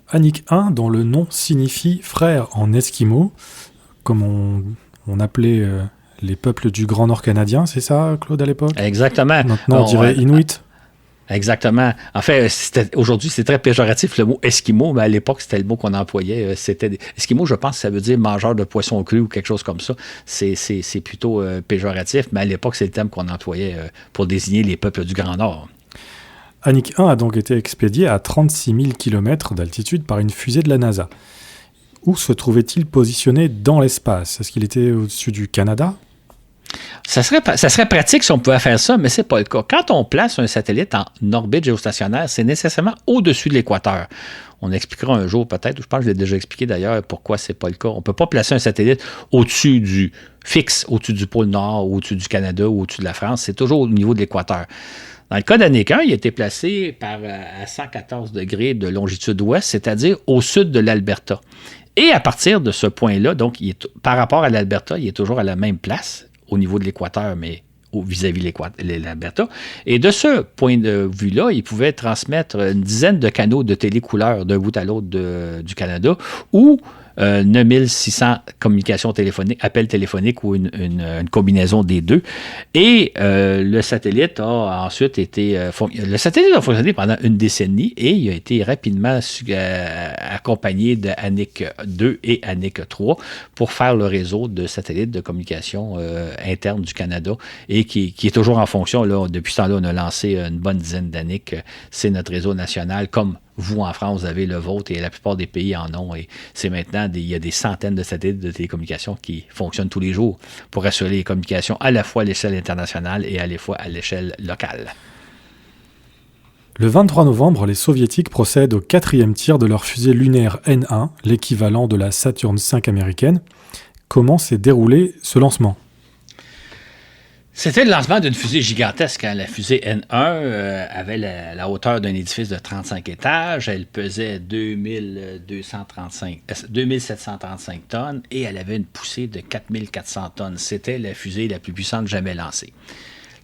Anik 1, dont le nom signifie frère en esquimau, comme on appelait les peuples du Grand Nord canadien, c'est ça, Claude, à l'époque? Exactement. Maintenant, on dirait Inuit. Exactement. En fait, aujourd'hui, c'est très péjoratif le mot esquimau, mais à l'époque, c'était le mot qu'on employait. Esquimau, je pense que ça veut dire mangeur de poissons crus ou quelque chose comme ça. C'est plutôt péjoratif, mais à l'époque, c'est le terme qu'on employait pour désigner les peuples du Grand Nord. Anik 1 a donc été expédié à 36 000 km d'altitude par une fusée de la NASA. Où se trouvait-il positionné dans l'espace? Est-ce qu'il était au-dessus du Canada? Ça serait pratique si on pouvait faire ça, mais ce n'est pas le cas. Quand on place un satellite en orbite géostationnaire, c'est nécessairement au-dessus de l'équateur. On expliquera un jour peut-être, je pense que je l'ai déjà expliqué d'ailleurs pourquoi ce n'est pas le cas. On ne peut pas placer un satellite au-dessus du pôle Nord, ou au-dessus du Canada ou au-dessus de la France. C'est toujours au niveau de l'équateur. Dans le cas d'Anik 1, il a été placé à 114 degrés de longitude ouest, c'est-à-dire au sud de l'Alberta. Et à partir de ce point-là, donc par rapport à l'Alberta, il est toujours à la même place, au niveau de l'équateur, mais vis-à-vis l'Alberta. Et de ce point de vue-là, il pouvait transmettre une dizaine de canaux de télécouleurs d'un bout à l'autre du Canada, ou 9600 communications téléphoniques, appels téléphoniques ou une combinaison des deux. Et le satellite a ensuite été... le satellite a fonctionné pendant une décennie et il a été rapidement accompagné de ANIC 2 et ANIC 3 pour faire le réseau de satellites de communication interne du Canada et qui est toujours en fonction. Là, depuis ce temps-là, on a lancé une bonne dizaine d'ANIC. C'est notre réseau national, comme vous, en France, vous avez le vôtre et la plupart des pays en ont. Et c'est maintenant, il y a des centaines de satellites de télécommunications qui fonctionnent tous les jours pour assurer les communications à la fois à l'échelle internationale et à la fois à l'échelle locale. Le 23 novembre, les Soviétiques procèdent au 4e tir de leur fusée lunaire N1, l'équivalent de la Saturn V américaine. Comment s'est déroulé ce lancement ? C'était le lancement d'une fusée gigantesque. Hein. La fusée N1 avait la hauteur d'un édifice de 35 étages. Elle pesait 2735 tonnes et elle avait une poussée de 4400 tonnes. C'était la fusée la plus puissante jamais lancée.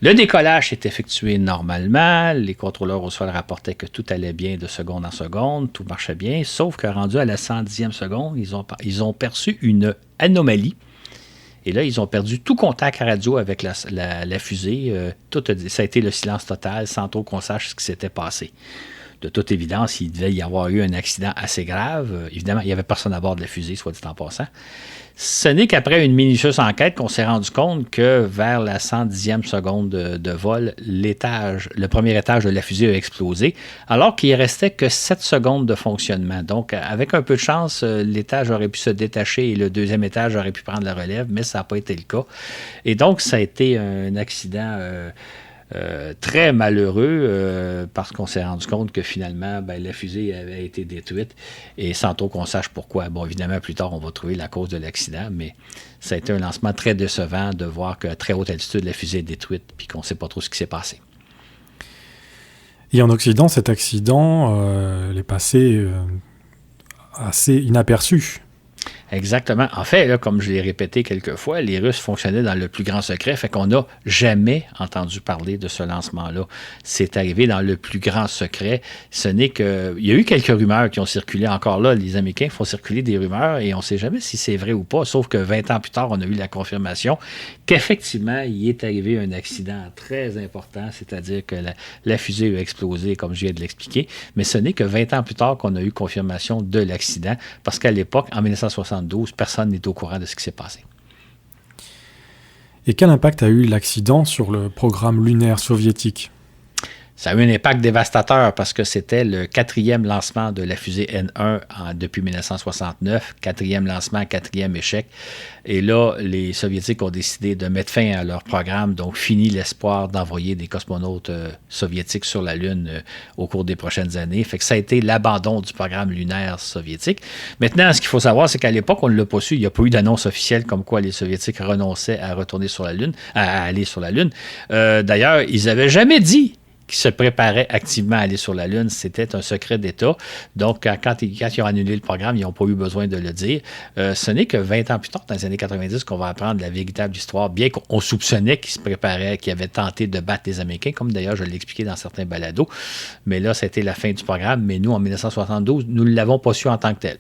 Le décollage s'est effectué normalement. Les contrôleurs au sol rapportaient que tout allait bien de seconde en seconde. Tout marchait bien, sauf que rendu à la 110e seconde, ils ont perçu une anomalie. Et là, ils ont perdu tout contact radio avec la fusée. Ça a été le silence total, sans trop qu'on sache ce qui s'était passé. De toute évidence, il devait y avoir eu un accident assez grave. Évidemment, il n'y avait personne à bord de la fusée, soit dit en passant. Ce n'est qu'après une minutieuse enquête qu'on s'est rendu compte que vers la 110e seconde de vol, le premier étage de la fusée a explosé, alors qu'il ne restait que 7 secondes de fonctionnement. Donc, avec un peu de chance, l'étage aurait pu se détacher et le deuxième étage aurait pu prendre la relève, mais ça n'a pas été le cas. Et donc, ça a été un accident très malheureux parce qu'on s'est rendu compte que finalement, la fusée avait été détruite et sans trop qu'on sache pourquoi. Bon, évidemment, plus tard, on va trouver la cause de l'accident, mais ça a été un lancement très décevant de voir qu'à très haute altitude, la fusée est détruite puis qu'on ne sait pas trop ce qui s'est passé. Et en Occident, cet accident est passé assez inaperçu. Exactement. En fait, là, comme je l'ai répété quelques fois, les Russes fonctionnaient dans le plus grand secret, fait qu'on n'a jamais entendu parler de ce lancement-là. C'est arrivé dans le plus grand secret. Ce n'est que... Il y a eu quelques rumeurs qui ont circulé encore là. Les Américains font circuler des rumeurs et on ne sait jamais si c'est vrai ou pas, sauf que 20 ans plus tard, on a eu la confirmation qu'effectivement, il est arrivé un accident très important, c'est-à-dire que la fusée a explosé, comme je viens de l'expliquer, mais ce n'est que 20 ans plus tard qu'on a eu confirmation de l'accident, parce qu'à l'époque, en 1972, personne n'est au courant de ce qui s'est passé. Et quel impact a eu l'accident sur le programme lunaire soviétique ? Ça a eu un impact dévastateur parce que c'était le 4e lancement de la fusée N1 depuis 1969. 4e lancement, 4e échec. Et là, les Soviétiques ont décidé de mettre fin à leur programme, donc fini l'espoir d'envoyer des cosmonautes soviétiques sur la Lune au cours des prochaines années. Fait que ça a été l'abandon du programme lunaire soviétique. Maintenant, ce qu'il faut savoir, c'est qu'à l'époque, on ne l'a pas su. Il n'y a pas eu d'annonce officielle comme quoi les Soviétiques renonçaient à retourner sur la Lune, à aller sur la Lune. D'ailleurs, ils n'avaient jamais dit qui se préparaient activement à aller sur la Lune. C'était un secret d'État. Donc, quand ils ont annulé le programme, ils n'ont pas eu besoin de le dire. Ce n'est que 20 ans plus tard, dans les années 90, qu'on va apprendre la véritable histoire, bien qu'on soupçonnait qu'ils se préparaient, qu'ils avaient tenté de battre les Américains, comme d'ailleurs je l'ai expliqué dans certains balados. Mais là, c'était la fin du programme. Mais nous, en 1972, nous ne l'avons pas su en tant que tel.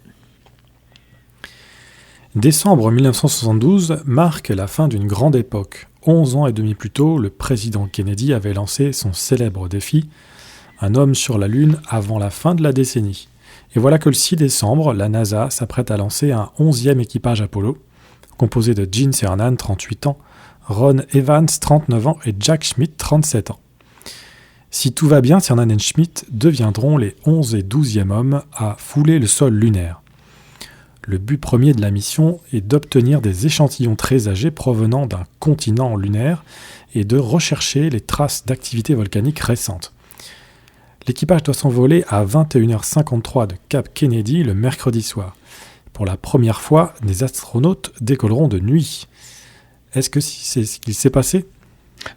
Décembre 1972 marque la fin d'une grande époque. 11 ans et demi plus tôt, le président Kennedy avait lancé son célèbre défi, un homme sur la Lune avant la fin de la décennie. Et voilà que le 6 décembre, la NASA s'apprête à lancer un 11e équipage Apollo, composé de Gene Cernan, 38 ans, Ron Evans, 39 ans et Jack Schmitt, 37 ans. Si tout va bien, Cernan et Schmitt deviendront les 11 et 12e hommes à fouler le sol lunaire. Le but premier de la mission est d'obtenir des échantillons très âgés provenant d'un continent lunaire et de rechercher les traces d'activité volcanique récentes. L'équipage doit s'envoler à 21h53 de Cap Kennedy le mercredi soir. Pour la première fois, des astronautes décolleront de nuit. Est-ce que c'est ce qu'il s'est passé ?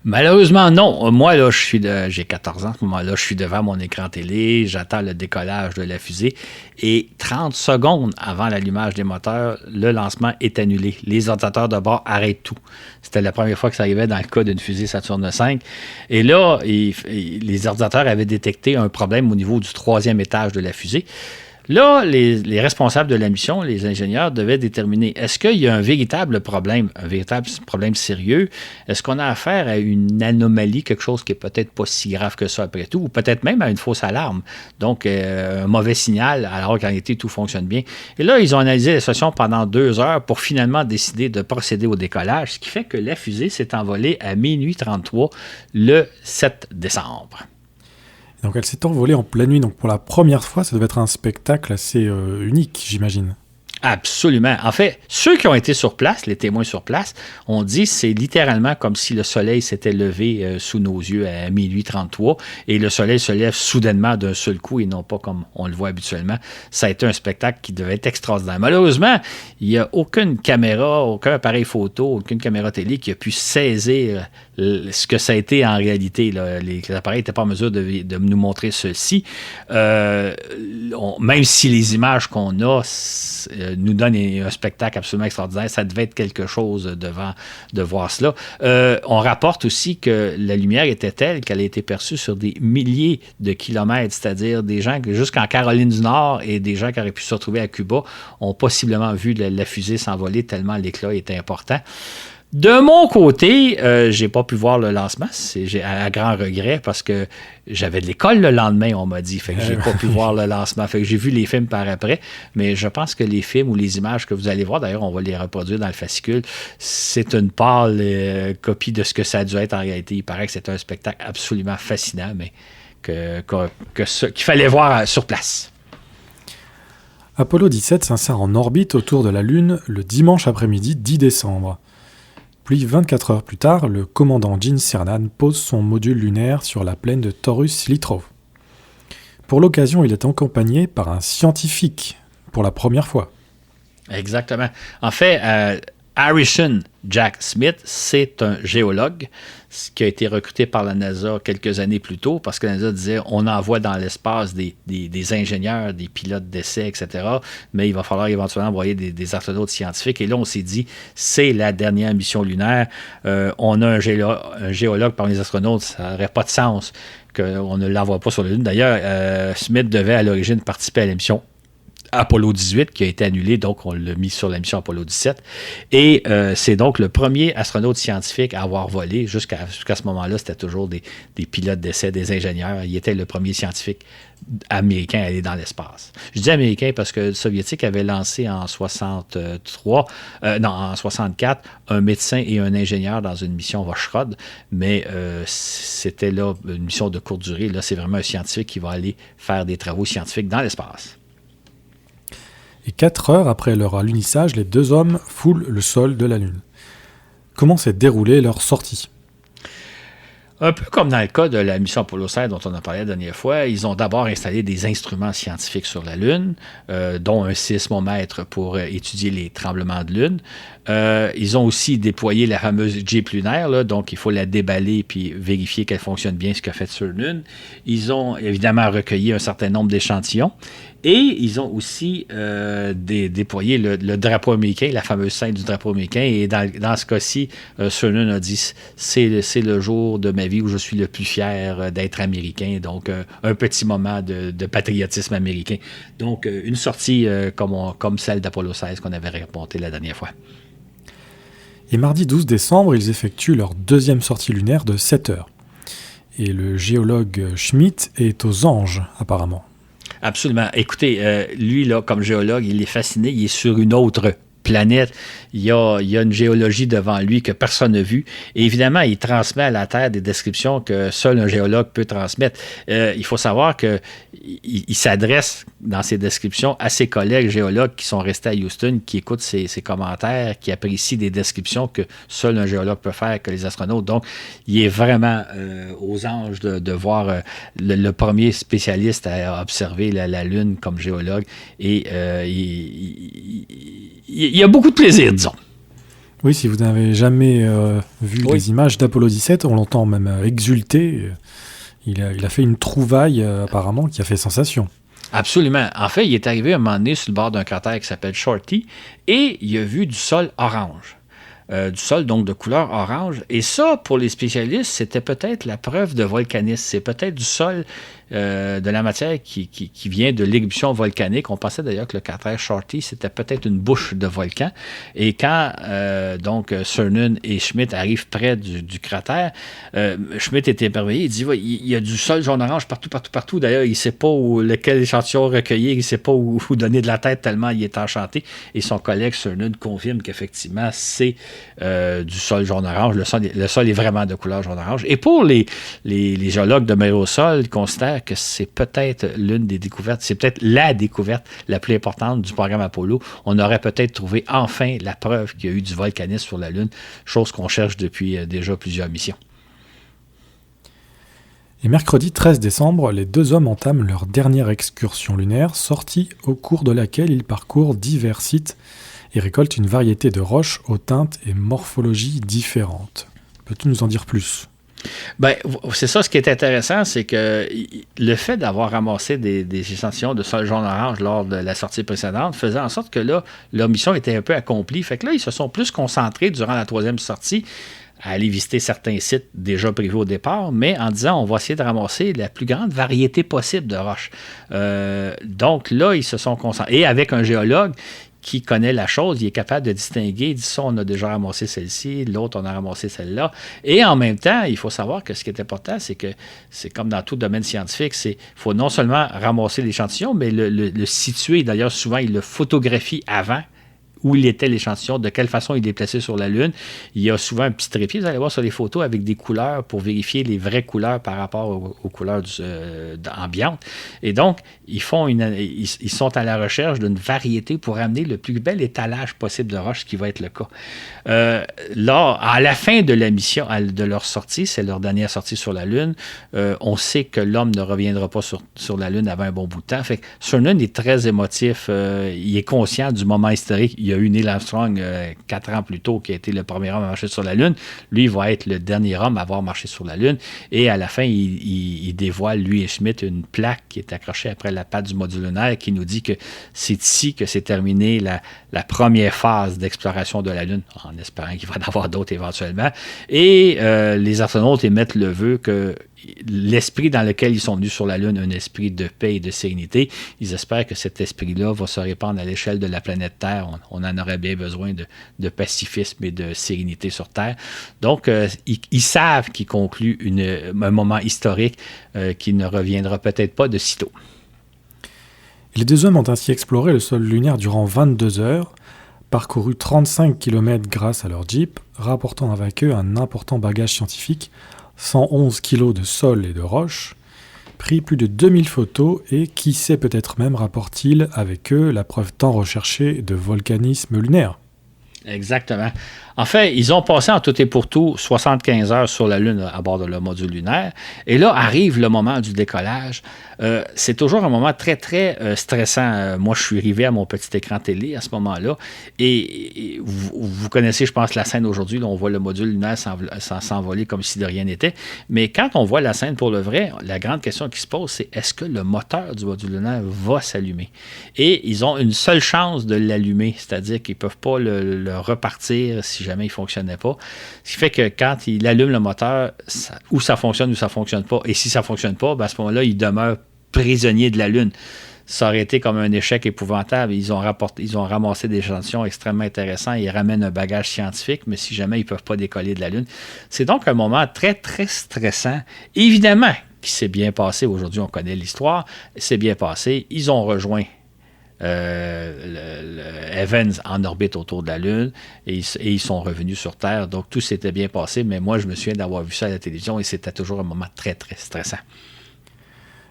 Malheureusement, non. Moi, là, j'ai 14 ans. À ce moment-là, je suis devant mon écran télé, j'attends le décollage de la fusée et 30 secondes avant l'allumage des moteurs, le lancement est annulé. Les ordinateurs de bord arrêtent tout. C'était la première fois que ça arrivait dans le cas d'une fusée Saturne V. Et là, les ordinateurs avaient détecté un problème au niveau du 3e étage de la fusée. Là, les responsables de la mission, les ingénieurs, devaient déterminer est-ce qu'il y a un véritable problème sérieux? Est-ce qu'on a affaire à une anomalie, quelque chose qui est peut-être pas si grave que ça après tout, ou peut-être même à une fausse alarme? Donc, un mauvais signal, alors qu'en réalité, tout fonctionne bien. Et là, ils ont analysé la situation pendant 2 heures pour finalement décider de procéder au décollage, ce qui fait que la fusée s'est envolée à minuit 33 le 7 décembre. Donc elle s'est envolée en pleine nuit, donc pour la première fois, ça devait être un spectacle assez unique, j'imagine. Absolument. En fait, ceux qui ont été sur place, les témoins sur place, ont dit que c'est littéralement comme si le soleil s'était levé sous nos yeux à minuit 33 et le soleil se lève soudainement d'un seul coup et non pas comme on le voit habituellement. Ça a été un spectacle qui devait être extraordinaire. Malheureusement, il n'y a aucune caméra, aucun appareil photo, aucune caméra télé qui a pu saisir ce que ça a été en réalité. Là. Les appareils n'étaient pas en mesure de nous montrer ceci. Même si les images qu'on a nous donnent un spectacle absolument extraordinaire, ça devait être quelque chose de voir cela. On rapporte aussi que la lumière était telle qu'elle a été perçue sur des milliers de kilomètres, c'est-à-dire des gens jusqu'en Caroline du Nord et des gens qui auraient pu se retrouver à Cuba ont possiblement vu la fusée s'envoler tellement l'éclat était important. De mon côté, j'ai pas pu voir le lancement, j'ai à grand regret parce que j'avais de l'école le lendemain, on m'a dit, fait que j'ai pas pu voir le lancement, fait que j'ai vu les films par après, mais je pense que les films ou les images que vous allez voir, d'ailleurs on va les reproduire dans le fascicule, c'est une pâle copie de ce que ça a dû être en réalité. Il paraît que c'est un spectacle absolument fascinant, mais qu'il fallait voir sur place. Apollo 17 s'insère en orbite autour de la Lune le dimanche après-midi 10 décembre. Puis 24 heures plus tard, le commandant Gene Cernan pose son module lunaire sur la plaine de Taurus-Littrow. Pour l'occasion, il est accompagné par un scientifique, pour la première fois. Exactement. En fait, Harrison Jack Smith, c'est un géologue qui a été recruté par la NASA quelques années plus tôt parce que la NASA disait on envoie dans l'espace des ingénieurs, des pilotes d'essai, etc. Mais il va falloir éventuellement envoyer des astronautes scientifiques. Et là, on s'est dit c'est la dernière mission lunaire. On a un géologue parmi les astronautes, ça n'aurait pas de sens qu'on ne l'envoie pas sur la Lune. D'ailleurs, Smith devait à l'origine participer à la mission Apollo 18 qui a été annulé, donc on l'a mis sur la mission Apollo 17. Et c'est donc le premier astronaute scientifique à avoir volé. Jusqu'à ce moment-là, c'était toujours des pilotes d'essai, des ingénieurs. Il était le premier scientifique américain à aller dans l'espace. Je dis américain parce que le soviétique avait lancé en 64 un médecin et un ingénieur dans une mission Voskhod, mais c'était là une mission de courte durée. Là, c'est vraiment un scientifique qui va aller faire des travaux scientifiques dans l'espace. Et 4 heures après leur alunissage, les deux hommes foulent le sol de la Lune. Comment s'est déroulée leur sortie ? Un peu comme dans le cas de la mission Apollo 16 dont on a parlé la dernière fois, ils ont d'abord installé des instruments scientifiques sur la Lune, dont un sismomètre pour étudier les tremblements de Lune. Ils ont aussi déployé la fameuse Jeep lunaire, là, donc il faut la déballer puis vérifier qu'elle fonctionne bien, ce qu'a fait sur Lune. Ils ont évidemment recueilli un certain nombre d'échantillons. Et ils ont aussi déployé le drapeau américain, la fameuse scène du drapeau américain. Et dans ce cas-ci, Cernan a dit c'est le jour de ma vie où je suis le plus fier d'être américain. Donc, un petit moment de patriotisme américain. Donc, une sortie comme celle d'Apollo 16 qu'on avait racontée la dernière fois. Et mardi 12 décembre, ils effectuent leur deuxième sortie lunaire de 7 heures. Et le géologue Schmidt est aux anges, apparemment. Absolument. Écoutez, lui, là, comme géologue, il est fasciné. Il est sur une autre planète. Il y a une géologie devant lui que personne n'a vue. Et évidemment, il transmet à la Terre des descriptions que seul un géologue peut transmettre. Il faut savoir qu'il s'adresse dans ses descriptions à ses collègues géologues qui sont restés à Houston, qui écoutent ses commentaires, qui apprécient des descriptions que seul un géologue peut faire, que les astronautes. Donc, il est vraiment aux anges de voir le premier spécialiste à observer la Lune comme géologue. Et il y a beaucoup de plaisir, disons. Oui, si vous n'avez jamais vu les images d'Apollo 17, on l'entend même exulter. Il a fait une trouvaille, apparemment, qui a fait sensation. Absolument. En fait, il est arrivé un moment donné sur le bord d'un cratère qui s'appelle Shorty et il a vu du sol orange. Du sol, donc, de couleur orange. Et ça, pour les spécialistes, c'était peut-être la preuve de volcanisme. C'est peut-être du sol de la matière qui vient de l'éruption volcanique. On pensait d'ailleurs que le cratère Shorty, c'était peut-être une bouche de volcan. Et quand donc Cernan et Schmitt arrivent près du cratère, Schmitt est émerveillé. Il dit il y a du sol jaune-orange partout. D'ailleurs, il ne sait pas lequel échantillon recueillir, il ne sait pas où donner de la tête tellement il est enchanté. Et son collègue Cernan confirme qu'effectivement, c'est du sol jaune-orange. Le sol est vraiment de couleur jaune-orange. Et pour les géologues de mer au sol, ils considèrent que c'est peut-être l'une des découvertes, c'est peut-être la découverte la plus importante du programme Apollo. On aurait peut-être trouvé enfin la preuve qu'il y a eu du volcanisme sur la Lune, chose qu'on cherche depuis déjà plusieurs missions. Et mercredi 13 décembre, les deux hommes entament leur dernière excursion lunaire, sortie au cours de laquelle ils parcourent divers sites et récoltent une variété de roches aux teintes et morphologies différentes. Peux-tu nous en dire plus? Ben, c'est ça, ce qui est intéressant, c'est que le fait d'avoir ramassé des échantillons de sol jaune-orange lors de la sortie précédente faisait en sorte que là, leur mission était un peu accomplie. Fait que là, ils se sont plus concentrés durant la troisième sortie à aller visiter certains sites déjà prévus au départ, mais en disant on va essayer de ramasser la plus grande variété possible de roches. Donc là, ils se sont concentrés. Et avec un géologue qui connaît la chose, il est capable de distinguer, il dit ça, on a déjà ramassé celle-ci, l'autre, on a ramassé celle-là. Et en même temps, il faut savoir que ce qui est important, c'est que c'est comme dans tout domaine scientifique, il faut non seulement ramasser l'échantillon, mais le situer. D'ailleurs, souvent, il le photographie avant, où il était l'échantillon, de quelle façon il est placé sur la Lune. Il y a souvent un petit trépied, vous allez voir sur les photos, avec des couleurs pour vérifier les vraies couleurs par rapport aux couleurs ambiantes. Et donc, ils sont à la recherche d'une variété pour amener le plus bel étalage possible de roches, ce qui va être le cas. Là, à la fin de la mission, de leur sortie, c'est leur dernière sortie sur la Lune, on sait que l'homme ne reviendra pas sur la Lune avant un bon bout de temps. Fait que Cernan est très émotif, il est conscient du moment historique. Il y a eu Neil Armstrong 4 ans plus tôt qui a été le premier homme à marcher sur la Lune. Lui, il va être le dernier homme à avoir marché sur la Lune. Et à la fin, il dévoile, lui et Schmitt, une plaque qui est accrochée après la patte du module lunaire qui nous dit que c'est ici que s'est terminée la première phase d'exploration de la Lune, en espérant qu'il va en avoir d'autres éventuellement. Et les astronautes émettent le vœu que l'esprit dans lequel ils sont venus sur la Lune, un esprit de paix et de sérénité, ils espèrent que cet esprit-là va se répandre à l'échelle de la planète Terre. On en aurait bien besoin de pacifisme et de sérénité sur Terre. Donc, ils savent qu'ils concluent un moment historique qui ne reviendra peut-être pas de sitôt. Les deux hommes ont ainsi exploré le sol lunaire durant 22 heures, parcouru 35 km grâce à leur Jeep, rapportant avec eux un important bagage scientifique, 111 kg de sol et de roches, pris plus de 2000 photos et qui sait peut-être même rapportent-ils avec eux la preuve tant recherchée de volcanisme lunaire. Exactement. En fait, ils ont passé en tout et pour tout 75 heures sur la Lune à bord de leur module lunaire. Et là arrive le moment du décollage. C'est toujours un moment très, très stressant. Moi, je suis arrivé à mon petit écran télé à ce moment-là. Et vous connaissez, je pense, la scène aujourd'hui. Là, on voit le module lunaire s'envoler comme si de rien n'était. Mais quand on voit la scène pour le vrai, la grande question qui se pose, c'est est-ce que le moteur du module lunaire va s'allumer? Et ils ont une seule chance de l'allumer, c'est-à-dire qu'ils ne peuvent pas le repartir si jamais il ne fonctionnait pas. Ce qui fait que quand il allume le moteur, ou ça fonctionne ou ça ne fonctionne pas. Et si ça ne fonctionne pas, ben à ce moment-là, il demeure prisonnier de la Lune. Ça aurait été comme un échec épouvantable. Ils ont ramassé des échantillons extrêmement intéressants. Ils ramènent un bagage scientifique, mais si jamais ils ne peuvent pas décoller de la Lune. C'est donc un moment très, très stressant. Évidemment, qui s'est bien passé. Aujourd'hui, on connaît l'histoire. C'est bien passé. Ils ont rejoint Evans en orbite autour de la Lune et ils sont revenus sur Terre. Donc, tout s'était bien passé, mais moi, je me souviens d'avoir vu ça à la télévision et c'était toujours un moment très, très stressant.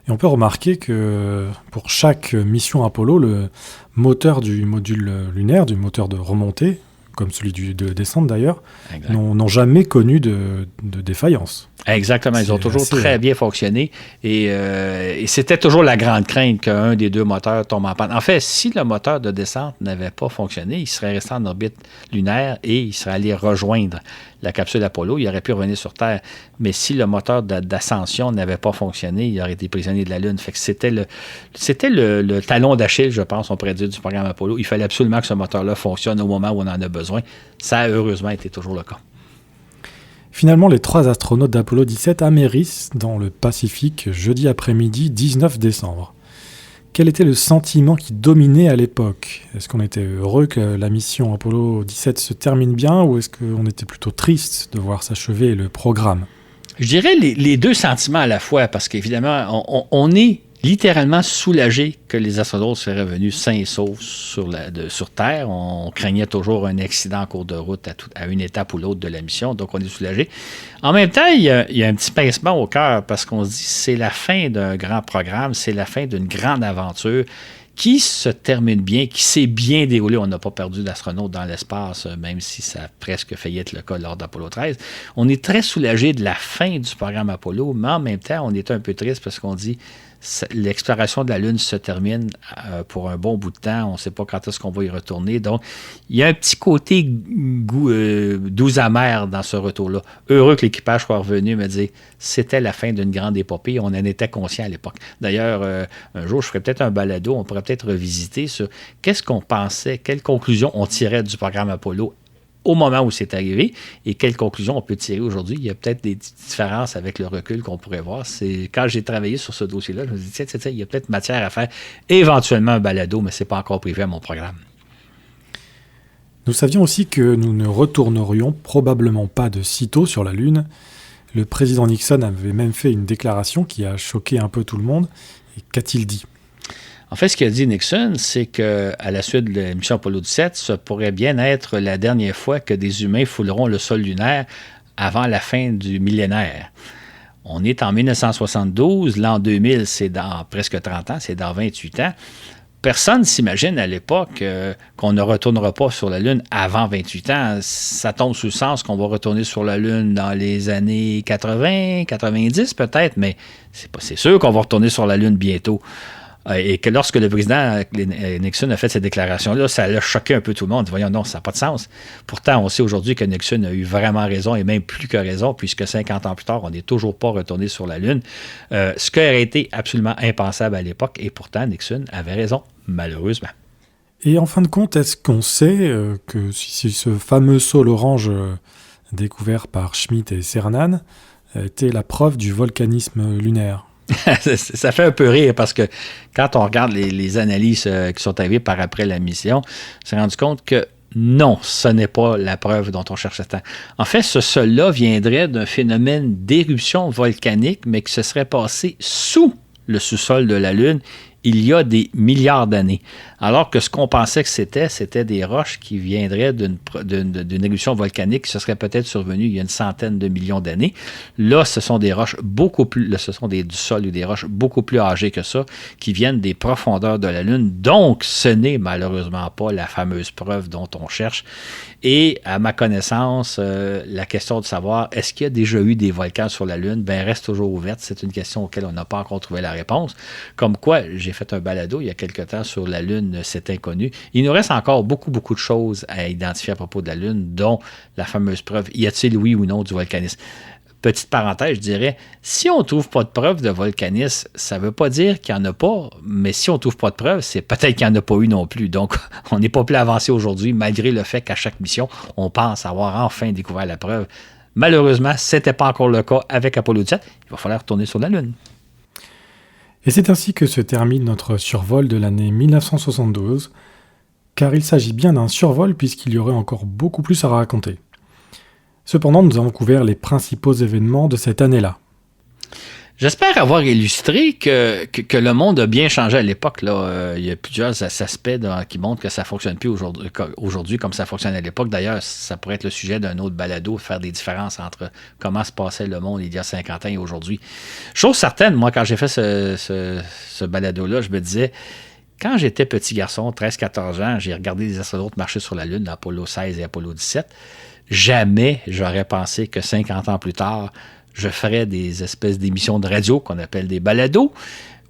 Et on peut remarquer que pour chaque mission Apollo, le moteur du module lunaire, du moteur de remontée, comme celui de descente d'ailleurs, n'ont jamais connu de défaillance. Exactement, ils ont toujours très bien fonctionné et c'était toujours la grande crainte qu'un des deux moteurs tombe en panne. En fait, si le moteur de descente n'avait pas fonctionné, il serait resté en orbite lunaire et il serait allé rejoindre la capsule Apollo. Il aurait pu revenir sur Terre. Mais si le moteur d'ascension n'avait pas fonctionné, il aurait été prisonnier de la Lune. Fait que c'était le talon d'Achille, je pense, on pourrait dire, du programme Apollo. Il fallait absolument que ce moteur-là fonctionne au moment où on en a besoin. Ça a heureusement été toujours le cas. Finalement, les 3 astronautes d'Apollo 17 amérissent dans le Pacifique jeudi après-midi 19 décembre. Quel était le sentiment qui dominait à l'époque ? Est-ce qu'on était heureux que la mission Apollo 17 se termine bien ou est-ce qu'on était plutôt triste de voir s'achever le programme ? Je dirais les deux sentiments à la fois, parce qu'évidemment, on est littéralement soulagé que les astronautes seraient revenus sains et saufs sur Terre. On craignait toujours un accident en cours de route à une étape ou l'autre de la mission, donc on est soulagé. En même temps, il y a un petit pincement au cœur parce qu'on se dit c'est la fin d'un grand programme, c'est la fin d'une grande aventure qui se termine bien, qui s'est bien déroulée. On n'a pas perdu d'astronautes dans l'espace, même si ça a presque failli être le cas lors d'Apollo 13. On est très soulagé de la fin du programme Apollo, mais en même temps, on est un peu triste parce qu'on dit l'exploration de la Lune se termine pour un bon bout de temps. On ne sait pas quand est-ce qu'on va y retourner. Donc, il y a un petit côté doux amer dans ce retour-là. Heureux que l'équipage soit revenu me dire c'était la fin d'une grande épopée. On en était conscient à l'époque. D'ailleurs, un jour, je ferai peut-être un balado. On pourrait peut-être revisiter sur qu'est-ce qu'on pensait, quelles conclusions on tirait du programme Apollo au moment où c'est arrivé et quelles conclusions on peut tirer aujourd'hui. Il y a peut-être des différences avec le recul qu'on pourrait voir. Quand j'ai travaillé sur ce dossier-là, je me dis, tiens, il y a peut-être matière à faire éventuellement un balado, mais ce n'est pas encore prévu à mon programme. Nous savions aussi que nous ne retournerions probablement pas de sitôt sur la Lune. Le président Nixon avait même fait une déclaration qui a choqué un peu tout le monde. Et qu'a-t-il dit ? En fait, ce qu'a dit Nixon, c'est qu'à la suite de la mission Apollo 17, ça pourrait bien être la dernière fois que des humains fouleront le sol lunaire avant la fin du millénaire. On est en 1972, l'an 2000, c'est dans presque 30 ans, c'est dans 28 ans. Personne ne s'imagine à l'époque qu'on ne retournera pas sur la Lune avant 28 ans. Ça tombe sous le sens qu'on va retourner sur la Lune dans les années 80, 90 peut-être, mais c'est sûr qu'on va retourner sur la Lune bientôt. Et que lorsque le président Nixon a fait cette déclaration-là, ça a choqué un peu tout le monde. Voyons, non, ça n'a pas de sens. Pourtant, on sait aujourd'hui que Nixon a eu vraiment raison, et même plus que raison, puisque 50 ans plus tard, on n'est toujours pas retourné sur la Lune. Ce qui aurait été absolument impensable à l'époque, et pourtant, Nixon avait raison, malheureusement. Et en fin de compte, est-ce qu'on sait que si ce fameux sol orange découvert par Schmitt et Cernan était la preuve du volcanisme lunaire ? Ça fait un peu rire parce que quand on regarde les analyses qui sont arrivées par après la mission, on s'est rendu compte que non, ce n'est pas la preuve dont on cherche tant. En fait, ce sol-là viendrait d'un phénomène d'éruption volcanique, mais qui se serait passé sous le sous-sol de la Lune il y a des milliards d'années. Alors que ce qu'on pensait que c'était des roches qui viendraient d'une éruption volcanique qui se serait peut-être survenue il y a une centaine de millions d'années. Là, ce sont des roches du sol ou des roches beaucoup plus âgées que ça, qui viennent des profondeurs de la Lune. Donc, ce n'est malheureusement pas la fameuse preuve dont on cherche. Et à ma connaissance, la question de savoir est-ce qu'il y a déjà eu des volcans sur la Lune, reste toujours ouverte. C'est une question auquel on n'a pas encore trouvé la réponse. Comme quoi, j'ai fait un balado il y a quelque temps sur la Lune, c'est inconnu. Il nous reste encore beaucoup, beaucoup de choses à identifier à propos de la Lune, dont la fameuse preuve, y a-t-il oui ou non du volcanisme? Petite parenthèse, je dirais, si on ne trouve pas de preuve de volcanisme, ça ne veut pas dire qu'il n'y en a pas, mais si on ne trouve pas de preuve, c'est peut-être qu'il n'y en a pas eu non plus. Donc, on n'est pas plus avancé aujourd'hui, malgré le fait qu'à chaque mission, on pense avoir enfin découvert la preuve. Malheureusement, ce n'était pas encore le cas avec Apollo 17. Il va falloir retourner sur la Lune. Et c'est ainsi que se termine notre survol de l'année 1972, car il s'agit bien d'un survol puisqu'il y aurait encore beaucoup plus à raconter. Cependant, nous avons couvert les principaux événements de cette année-là. J'espère avoir illustré que le monde a bien changé à l'époque. Là. Il y a plusieurs aspects qui montrent que ça ne fonctionne plus aujourd'hui comme ça fonctionnait à l'époque. D'ailleurs, ça pourrait être le sujet d'un autre balado, faire des différences entre comment se passait le monde il y a 50 ans et aujourd'hui. Chose certaine, moi, quand j'ai fait ce balado-là, je me disais, quand j'étais petit garçon, 13-14 ans, j'ai regardé les astronautes marcher sur la Lune, Apollo 16 et Apollo 17. Jamais j'aurais pensé que 50 ans plus tard, je ferais des espèces d'émissions de radio qu'on appelle des balados,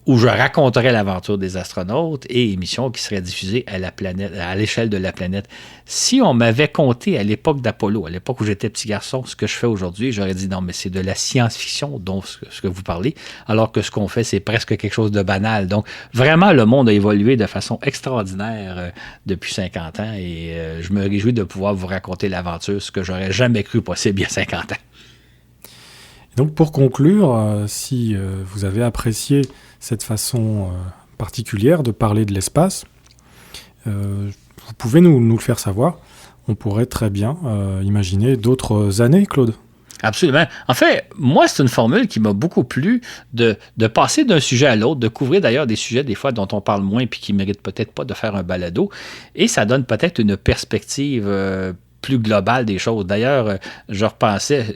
où je raconterais l'aventure des astronautes et émissions qui seraient diffusées à l'échelle de la planète. Si on m'avait conté à l'époque d'Apollo, à l'époque où j'étais petit garçon, ce que je fais aujourd'hui, j'aurais dit non, mais c'est de la science-fiction dont ce que vous parlez, alors que ce qu'on fait, c'est presque quelque chose de banal. Donc, vraiment, le monde a évolué de façon extraordinaire depuis 50 ans et je me réjouis de pouvoir vous raconter l'aventure, ce que j'aurais jamais cru possible il y a 50 ans. Et donc pour conclure, si vous avez apprécié cette façon particulière de parler de l'espace, vous pouvez nous le faire savoir. On pourrait très bien imaginer d'autres années, Claude. Absolument. En fait, moi, c'est une formule qui m'a beaucoup plu de passer d'un sujet à l'autre, de couvrir d'ailleurs des sujets des fois dont on parle moins puis qui ne méritent peut-être pas de faire un balado. Et ça donne peut-être une perspective plus globale des choses. D'ailleurs, je repensais,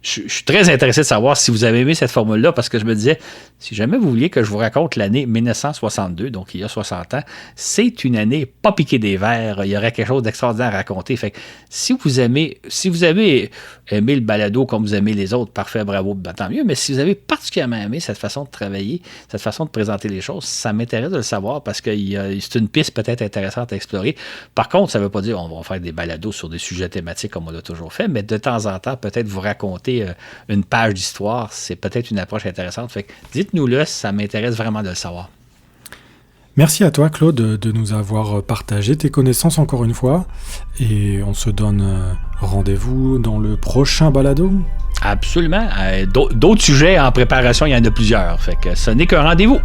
je suis très intéressé de savoir si vous avez aimé cette formule-là parce que je me disais, si jamais vous vouliez que je vous raconte l'année 1962, donc il y a 60 ans, c'est une année pas piquée des verres. Il y aurait quelque chose d'extraordinaire à raconter. Fait que si vous avez aimé le balado comme vous aimez les autres, parfait, bravo, ben, tant mieux. Mais si vous avez particulièrement aimé cette façon de travailler, cette façon de présenter les choses, ça m'intéresse de le savoir parce que c'est une piste peut-être intéressante à explorer. Par contre, ça ne veut pas dire qu'on va faire des balados sur des sujets thématiques comme on l'a toujours fait, mais de temps en temps, peut-être vous raconter une page d'histoire, c'est peut-être une approche intéressante. Fait que dites-nous-le, ça m'intéresse vraiment de le savoir. Merci à toi, Claude, de nous avoir partagé tes connaissances encore une fois. Et on se donne rendez-vous dans le prochain balado. Absolument. D'autres sujets en préparation, il y en a plusieurs. Fait que ce n'est qu'un rendez-vous.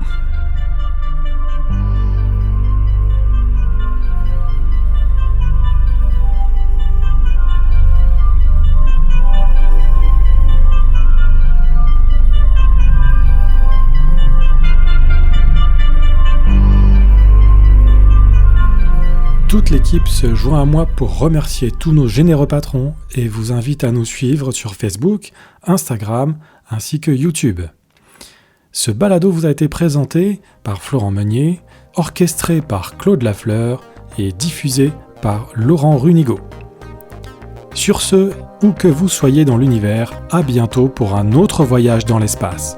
Toute l'équipe se joint à moi pour remercier tous nos généreux patrons et vous invite à nous suivre sur Facebook, Instagram ainsi que YouTube. Ce balado vous a été présenté par Florent Meunier, orchestré par Claude Lafleur et diffusé par Laurent Runigo. Sur ce, où que vous soyez dans l'univers, à bientôt pour un autre voyage dans l'espace.